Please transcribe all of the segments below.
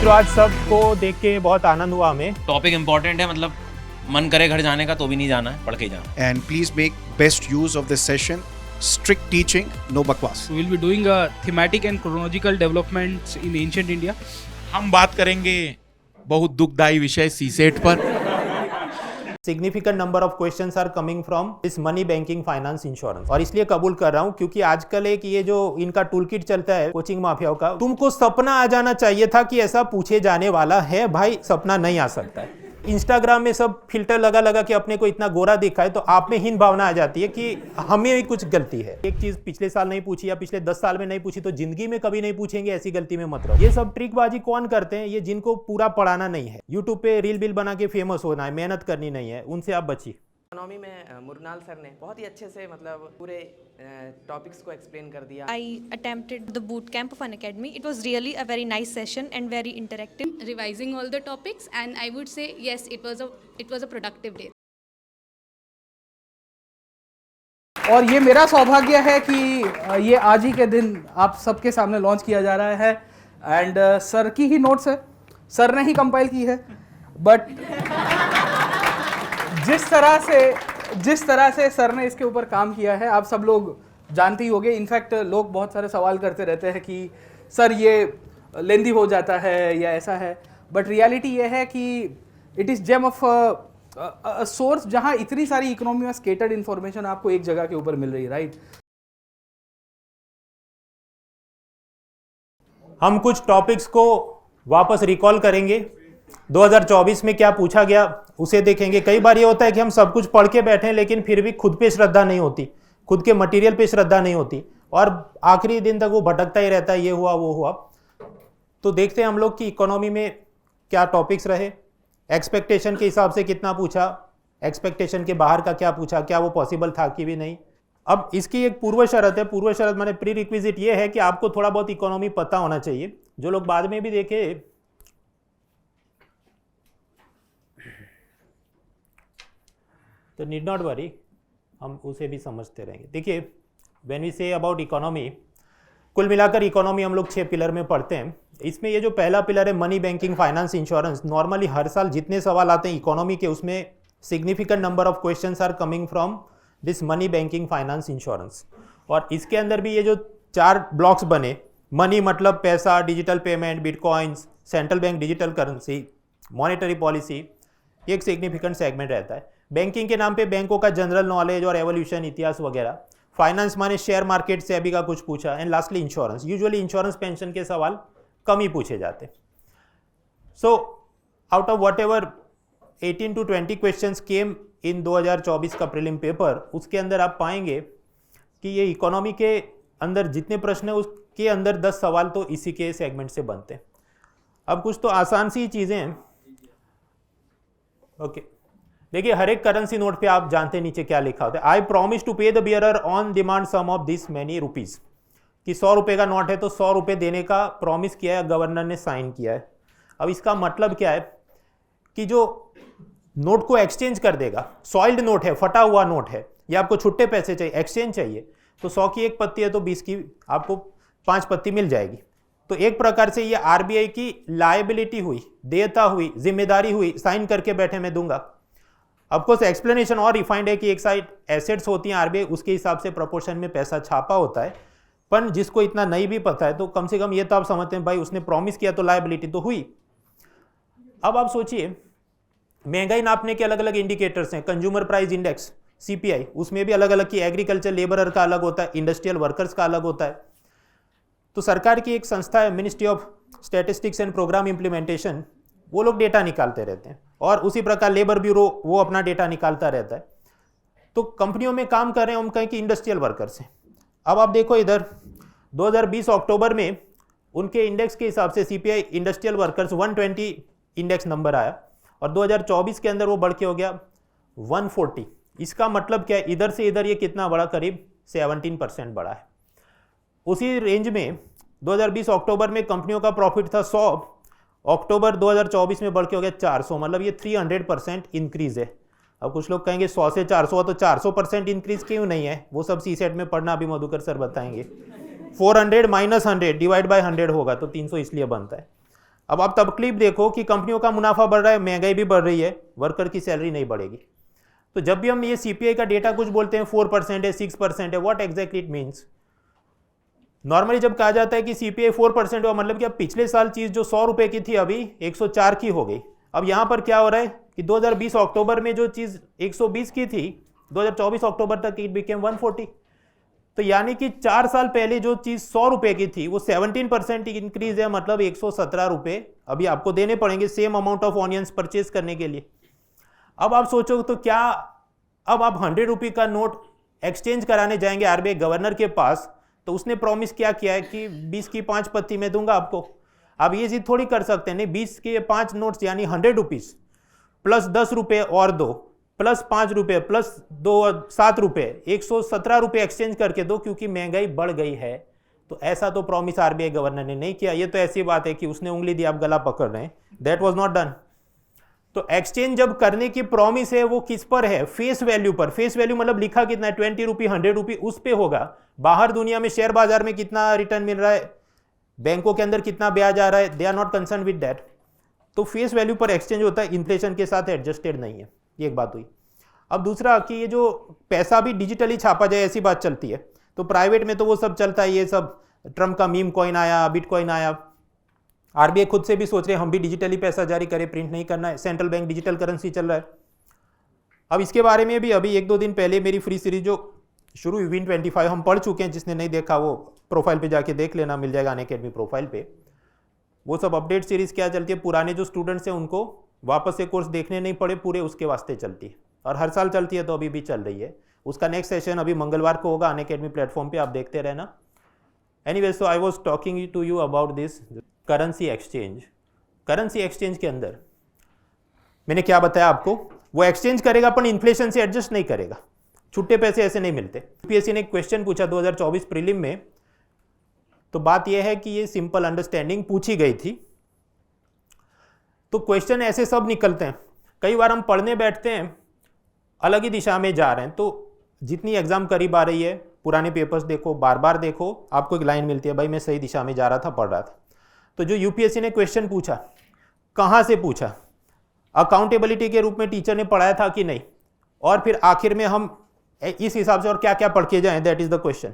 तो आज सबको देख के बहुत आनंद हुआ हमें। टॉपिक इम्पोर्टेंट है, मतलब मन करे घर जाने का तो भी नहीं जाना है, पढ़ के जाना। And please make best use of this session. Strict teaching, no bakwas. We will be doing a thematic and chronological developments in ancient India. हम बात करेंगे बहुत दुखदायी विषय सीसेट पर। Significant number of questions are coming from this money banking finance insurance. और इसलिए कबूल कर रहा हूं क्योंकि आजकल एक ये जो इनका टूल किट चलता है कोचिंग माफियाओं का, तुमको सपना आ जाना चाहिए था कि ऐसा पूछे जाने वाला है। भाई सपना नहीं आ सकता है। इंस्टाग्राम में सब फिल्टर लगा लगा के अपने को इतना गोरा दिखा है तो आप में हीन भावना आ जाती है कि हमें भी कुछ गलती है। एक चीज पिछले साल नहीं पूछी या पिछले 10 साल में नहीं पूछी तो जिंदगी में कभी नहीं पूछेंगे, ऐसी गलती में मत रहो। ये सब ट्रिकबाजी कौन करते हैं? ये जिनको पूरा पढ़ाना नहीं है, यूट्यूब पे रील बिल बना के फेमस होना है, मेहनत करनी नहीं है, उनसे आप बचिए। इकोनॉमी में मुरनाल सर ने बहुत ही अच्छे से मतलब पूरे टॉपिक्स को एक्सप्लेन कर दिया। I attempted the boot camp of Unacademy. It was really a very nice session and very interactive. Revising all the topics, and I would say yes, it was a productive day. और ये मेरा सौभाग्य है कि ये आज ही के दिन आप सबके सामने लॉन्च किया जा रहा है। एंड सर की ही नोट्स है, सर ने ही कंपाइल की है, बट जिस तरह से सर ने इसके ऊपर काम किया है आप सब लोग जानते ही होंगे। इनफैक्ट लोग बहुत सारे सवाल करते रहते हैं कि सर ये लेंदी हो जाता है या ऐसा है, बट रियलिटी ये है कि it is gem of source जहां इतनी सारी इकोनॉमी में स्केटर्ड इंफॉर्मेशन आपको एक जगह के ऊपर मिल रही है, राइट। हम कुछ टॉपिक्स को वापस रिकॉल करेंगे। 2024 में क्या पूछा गया उसे देखेंगे। कई बार ये होता है कि हम सब कुछ पढ़ के बैठे हैं लेकिन फिर भी खुद पे श्रद्धा नहीं होती, खुद के मटेरियल पे श्रद्धा नहीं होती और आखिरी दिन तक वो भटकता ही रहता है, ये हुआ वो हुआ। तो देखते हैं हम लोग कि इकोनॉमी में क्या टॉपिक्स रहे, एक्सपेक्टेशन के हिसाब से कितना पूछा, एक्सपेक्टेशन के बाहर का क्या पूछा, क्या वो पॉसिबल था कि भी नहीं। अब इसकी एक पूर्व शर्त है, पूर्व शर्त माने प्री रिक्विजिट ये है कि आपको थोड़ा बहुत इकोनॉमी पता होना चाहिए। जो लोग बाद में भी देखे तो नीड नॉट वरी, हम उसे भी समझते रहेंगे। देखिए when we say about economy, कुल मिलाकर इकोनॉमी हम लोग 6 पिलर में पढ़ते हैं। इसमें ये जो पहला पिलर है money banking finance insurance, normally हर साल जितने सवाल आते हैं इकोनॉमी के उसमें significant number of questions are coming from this money banking finance insurance. और इसके अंदर भी ये जो 4 ब्लॉक्स बने, मनी मतलब पैसा, digital payment, bitcoins, central bank digital currency, monetary policy, ये एक सिग्निफिकेंट सेगमेंट रहता है। बैंकिंग के नाम पे बैंकों का जनरल नॉलेज और एवोल्यूशन, इतिहास वगैरह। फाइनेंस माने शेयर मार्केट से अभी का कुछ पूछा। And lastly insurance, usually insurance pension के सवाल कम ही पूछे जाते। So out of whatever 18 to 20 questions came in 2024 का प्रीलिम पेपर, उसके अंदर आप पाएंगे कि ये इकोनॉमी के अंदर जितने प्रश्न है उसके अंदर 10 सवाल तो इसी के सेगमेंट से बनते हैं। अब कुछ तो आसान सी चीज़ें हैं। ओके देखिए, हर एक करेंसी नोट पे आप जानते हैं नीचे क्या लिखा होता है, I promise to pay the bearer on demand sum of this many rupees. कि 100 रुपये का नोट है तो 100 रुपये देने का प्रॉमिस किया है, गवर्नर ने साइन किया है। अब इसका मतलब क्या है कि जो नोट को एक्सचेंज कर देगा, सॉइल्ड नोट है, फटा हुआ नोट है, या आपको छुट्टे पैसे चाहिए, एक्सचेंज चाहिए, तो 100 की एक पत्ती है तो 20 की आपको 5 पत्ती मिल जाएगी। तो एक प्रकार से ये आरबीआई की लायबिलिटी हुई, देयता हुई, जिम्मेदारी हुई, साइन करके बैठे मैं दूंगा। ऑफकोर्स एक्सप्लेनेशन और रिफाइंड है कि एक साइड एसेट्स होती हैं आरबीआई, उसके हिसाब से प्रोपोर्शन में पैसा छापा होता है। पर जिसको इतना नहीं भी पता है तो कम से कम ये तो आप समझते हैं भाई उसने प्रॉमिस किया तो लायबिलिटी तो हुई। अब आप सोचिए, महंगाई नापने के अलग अलग इंडिकेटर्स हैं, कंज्यूमर प्राइस इंडेक्स सीपीआई, उसमें भी अलग अलग की एग्रीकल्चर लेबरर का अलग होता है, इंडस्ट्रियल वर्कर्स का अलग होता है। तो सरकार की एक संस्था है ministry of statistics and programme implementation, वो लोग डेटा निकालते रहते हैं और उसी प्रकार लेबर ब्यूरो वो अपना डेटा निकालता रहता है। तो कंपनियों में काम कर रहे हैं हम कहें कि इंडस्ट्रियल वर्कर्स हैं। अब आप देखो इधर 2020 अक्टूबर में उनके इंडेक्स के हिसाब से CPI industrial workers 120 index number आया और 2024 के अंदर वो बढ़ के हो गया 140। इसका मतलब क्या है, इधर से इधर ये कितना बढ़ा, करीब 17% बढ़ा है। उसी रेंज में 2020 अक्टूबर में कंपनियों का प्रॉफिट था 100, अक्टूबर 2024 में बढ़ के हो गया 400, मतलब ये 300% इंक्रीज है। अब कुछ लोग कहेंगे 100 से 400 तो 400% इंक्रीज क्यों नहीं है, वो सब सी सेट में पढ़ना अभी मधुकर सर बताएंगे। 400 - 100 डिवाइड बाय 100 होगा तो 300 इसलिए बनता है। अब आप तकलीफ देखो कि कंपनियों का मुनाफा बढ़ रहा है, महंगाई भी बढ़ रही है, वर्कर की सैलरी नहीं बढ़ेगी। तो जब भी हम ये सीपीआई का डेटा कुछ बोलते हैं 4% है, 6% है, what exactly it means? Normally जब कहा जाता है कि सीपीआई 4% हुआ, मतलब कि अब पिछले साल चीज जो 100 रुपए की थी अभी 104 की हो गई। अब यहां पर क्या हो रहा है कि 2020 अक्टूबर में जो चीज 120 की थी 2024 अक्टूबर तक इट बिकेम 140। तो यानी कि 4 साल पहले जो चीज 100 रुपए की थी वो 17% इंक्रीज है, मतलब 117 रुपए अभी आपको देने पड़ेंगे same amount of onions purchase करने के लिए। अब आप सोचो तो क्या अब आप 100 रुपये का नोट एक्सचेंज कराने जाएंगे आरबीआई गवर्नर के पास, तो उसने प्रॉमिस क्या किया है कि 20 की 5 पत्ती में दूंगा आपको। आप ये चीज थोड़ी कर सकते हैं, नहीं 20 के 5 नोट्स यानी 100 रुपीज प्लस 10 रुपये और दो प्लस 5 रुपये प्लस 7 रुपये 117 रुपये एक्सचेंज करके दो, क्योंकि महंगाई बढ़ गई है। तो ऐसा तो प्रॉमिस आरबीआई गवर्नर ने नहीं किया। ये तो ऐसी बात है कि उसने उंगली दी आप गला पकड़ रहे हैं, दैट वाज नॉट डन। तो एक्सचेंज जब करने की प्रॉमिस है वो किस पर है? फेस वैल्यू पर। फेस वैल्यू मतलब लिखा कितना है, 20 रुपये 100 रुपये, उस पे होगा। बाहर दुनिया में शेयर बाजार में कितना रिटर्न मिल रहा है, बैंकों के अंदर कितना ब्याज आ रहा है, they are not concern with that. तो फेस वैल्यू पर एक्सचेंज होता है, इन्फ्लेशन के साथ एडजस्टेड नहीं है। ये एक बात हुई। अब दूसरा कि ये जो पैसा भी डिजिटली छापा जाए ऐसी बात चलती है, तो प्राइवेट में तो वो सब चलता है, ये सब ट्रम्प का मीम कॉइन आया, बिटकॉइन आया। आरबीआई खुद से भी सोच रहे हैं हम भी डिजिटली पैसा जारी करें, प्रिंट नहीं करना है, सेंट्रल बैंक डिजिटल करेंसी चल रहा है। अब इसके बारे में भी अभी 1-2 दिन पहले मेरी फ्री सीरीज जो शुरू हुई Win25 हम पढ़ चुके हैं, जिसने नहीं देखा वो प्रोफाइल पे जाके देख लेना, मिल जाएगा अनअकैडमी प्रोफाइल पे। वो सब अपडेट सीरीज क्या चलती है, पुराने जो स्टूडेंट्स हैं उनको वापस से कोर्स देखने नहीं पड़े पूरे, उसके वास्ते चलती है और हर साल चलती है, तो अभी भी चल रही है। उसका नेक्स्ट सेशन अभी मंगलवार को होगा अनअकैडमी प्लेटफॉर्म पे, आप देखते रहना। Anyway, so I was talking to you about this currency exchange. Currency exchange के अंदर मैंने क्या बताया आपको, वो एक्सचेंज करेगा पर इन्फ्लेशन से एडजस्ट नहीं करेगा, छुट्टे पैसे ऐसे नहीं मिलते। यूपीएससी ने एक क्वेश्चन पूछा 2024 प्रीलिम में, तो बात यह है कि ये सिंपल अंडरस्टैंडिंग पूछी गई थी। तो क्वेश्चन ऐसे सब निकलते हैं, कई बार हम पढ़ने बैठते हैं अलग ही दिशा में जा रहे हैं। तो जितनी एग्जाम करीब आ रही है, पुराने पेपर्स देखो, बार बार देखो, आपको एक लाइन मिलती है, भाई मैं सही दिशा में जा रहा था, पढ़ रहा था। तो जो यूपीएससी ने क्वेश्चन पूछा, कहाँ से पूछा, अकाउंटेबिलिटी के रूप में टीचर ने पढ़ाया था कि नहीं, और फिर आखिर में हम इस हिसाब से और क्या क्या पढ़ के जाएं, दैट इज द क्वेश्चन।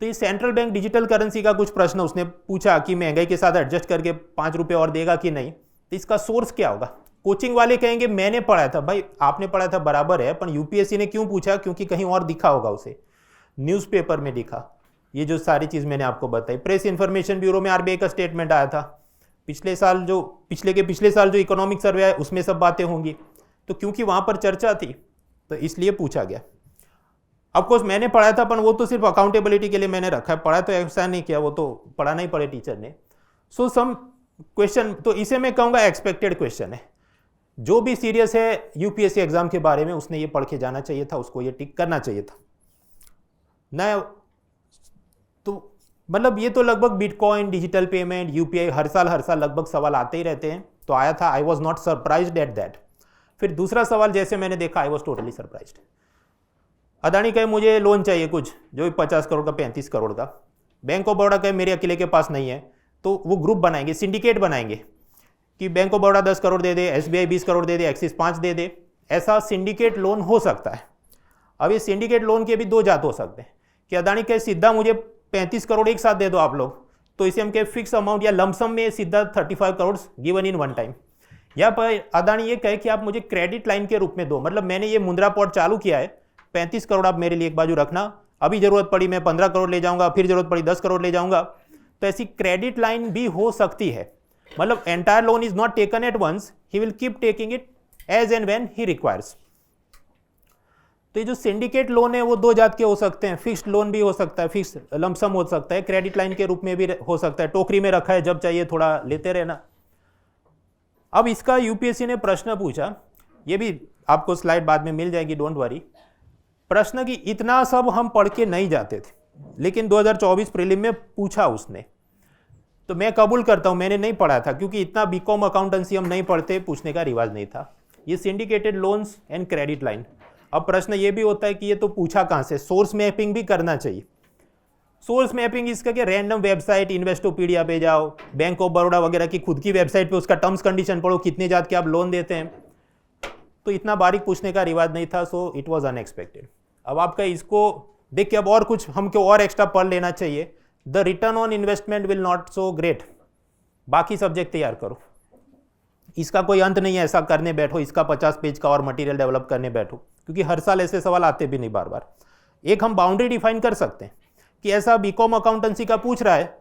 तो ये सेंट्रल बैंक डिजिटल करेंसी का कुछ प्रश्न उसने पूछा कि महंगाई के साथ एडजस्ट करके 5 रुपये और देगा कि नहीं। तो इसका सोर्स क्या होगा? कोचिंग वाले कहेंगे मैंने पढ़ाया था, भाई आपने पढ़ाया था बराबर है, पर यूपीएससी ने क्यों पूछा? क्योंकि कहीं और दिखा होगा उसे, न्यूज़पेपर में दिखा। ये जो सारी चीज़ मैंने आपको बताई, प्रेस इंफॉर्मेशन ब्यूरो में आरबीआई का स्टेटमेंट आया था, पिछले साल जो पिछले साल जो इकोनॉमिक सर्वे आया उसमें सब बातें होंगी। तो क्योंकि वहाँ पर चर्चा थी तो इसलिए पूछा गया। ऑफकोर्स मैंने पढ़ाया था, पर वो तो सिर्फ अकाउंटेबिलिटी के लिए मैंने रखा है, पढ़ा तो ऐसा नहीं किया, वो तो पढ़ाना ही पड़े टीचर ने। सो सम क्वेश्चन, तो इसे मैं कहूँगा एक्सपेक्टेड क्वेश्चन है। जो भी सीरियस है यूपीएससी एग्जाम के बारे में उसने ये पढ़ के जाना चाहिए था, उसको ये टिक करना चाहिए था ना। तो मतलब ये तो लगभग बिटकॉइन, डिजिटल पेमेंट, यूपीआई हर साल लगभग सवाल आते ही रहते हैं। तो आया था, I was not surprised at that. फिर दूसरा सवाल जैसे मैंने देखा, I was totally surprised. Adani कहे मुझे लोन चाहिए कुछ, जो 50 करोड़ का 35 करोड़ का, बैंक ऑफ बड़ौदा कहे मेरे अकेले के पास नहीं है, तो वो ग्रुप बनाएंगे, सिंडिकेट बनाएंगे कि bank of Baroda 10 crore they they, SBI 20 crore they they, axis 5 दे दे। ऐसा सिंडिकेट लोन हो सकता है। अब ये सिंडिकेट लोन के भी 2 जात हो सकते हैं कि अदानी कहे सीधा मुझे 35 करोड़ एक साथ दे दो आप लोग, तो इसे हम कहे फिक्स अमाउंट या लमसम में सीधा 35 crore given in one time. या पर अदानी ये कहे कि आप मुझे क्रेडिट लाइन के रूप में दो, मतलब मैंने ये मुद्रा पॉट चालू किया है, 35 करोड़ आप मेरे लिए एक बाजू रखना, अभी जरूरत पड़ी मैं 15 करोड़ ले जाऊंगा, फिर जरूरत पड़ी 10 करोड़ ले जाऊंगा। तो ऐसी क्रेडिट लाइन भी हो सकती है। मतलब entire loan is not taken at once, he will keep taking it as and when he requires. तो ये जो सिंडिकेट लोन है वो 2 जात के हो सकते हैं, फिक्स्ड लोन भी हो सकता है, फिक्स लमसम हो सकता है, क्रेडिट लाइन के रूप में भी हो सकता है, टोकरी में रखा है, जब चाहिए थोड़ा लेते रहना। अब इसका यूपीएससी ने प्रश्न पूछा, ये भी आपको स्लाइड बाद में मिल जाएगी, डोंट वरी। प्रश्न की इतना सब हम पढ़ के नहीं जाते थे, लेकिन 2024 प्रीलिम में पूछा उसने, तो मैं कबूल करता हूं मैंने नहीं पढ़ा था, क्योंकि इतना बीकॉम अकाउंटेंसी हम नहीं पढ़ते, पूछने का रिवाज नहीं था। ये syndicated loans and credit line. अब प्रश्न ये भी होता है कि ये तो पूछा कहां से, सोर्स मैपिंग भी करना चाहिए। सोर्स मैपिंग इसका क्या, रैंडम वेबसाइट इन्वेस्टोपीडिया पे जाओ, बैंक ऑफ बड़ौदा वगैरह की खुद की वेबसाइट पे उसका टर्म्स कंडीशन पढ़ो, कितने जात के आप लोन देते हैं। तो इतना बारीक पूछने का रिवाज नहीं था, सो इट वाज अनएक्सपेक्टेड। अब आपका इसको देख के अब और कुछ हमको और एक्स्ट्रा पढ़ लेना चाहिए। The return on investment will not so great, बाकी सब्जेक्ट तैयार करो, इसका कोई अंत नहीं है, ऐसा करने बैठो इसका 50 पेज का और मटेरियल डेवलप करने बैठो, क्योंकि हर साल ऐसे सवाल आते भी नहीं बार बार। एक हम बाउंड्री डिफाइन कर सकते हैं कि ऐसा बीकॉम अकाउंटेंसी का पूछ रहा है